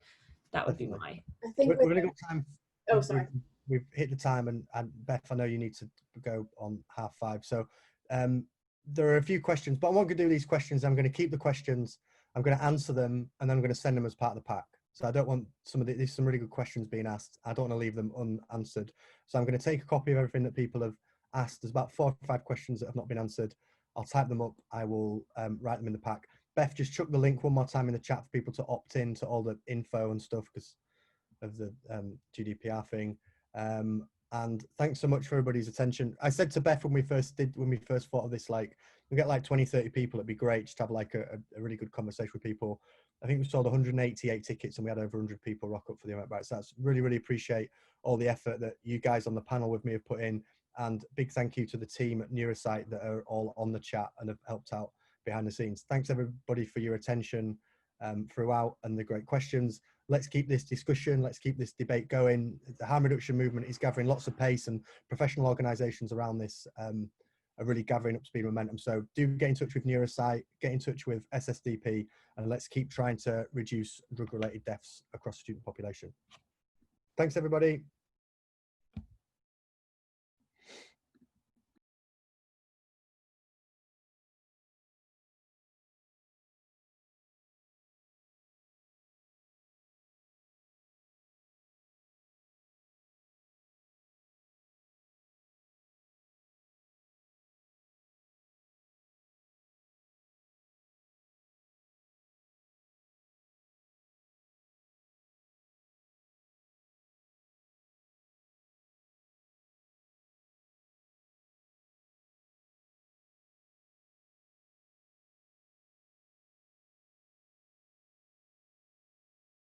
That would be my... I think we're going to go time. Oh, sorry. We've hit the time, and Beth, I know you need to go on 5:30. So there are a few questions, but I'm not going to do these questions. I'm going to keep the questions. I'm going to answer them, and then I'm going to send them as part of the pack. So I don't want there's some really good questions being asked. I don't want to leave them unanswered. So I'm going to take a copy of everything that people have asked. There's about 4 or 5 questions that have not been answered. I'll type them up. I will write them in the pack. Beth, just chuck the link one more time in the chat for people to opt in to all the info and stuff because of the GDPR thing. And thanks so much for everybody's attention. I said to Beth when we first thought of this, like, we get like 20-30 people, it'd be great just to have like a really good conversation with people. I think we sold 188 tickets and we had over 100 people rock up for the event, right? So that's really appreciate all the effort that you guys on the panel with me have put in, and big thank you to the team at NeuroSight that are all on the chat and have helped out behind the scenes. Thanks everybody for your attention throughout and the great questions. Let's keep this discussion, let's keep this debate going. The harm reduction movement is gathering lots of pace, and professional organisations around this are really gathering up speed and momentum. So do get in touch with NeuroSight, get in touch with SSDP, and let's keep trying to reduce drug-related deaths across the student population. Thanks, everybody.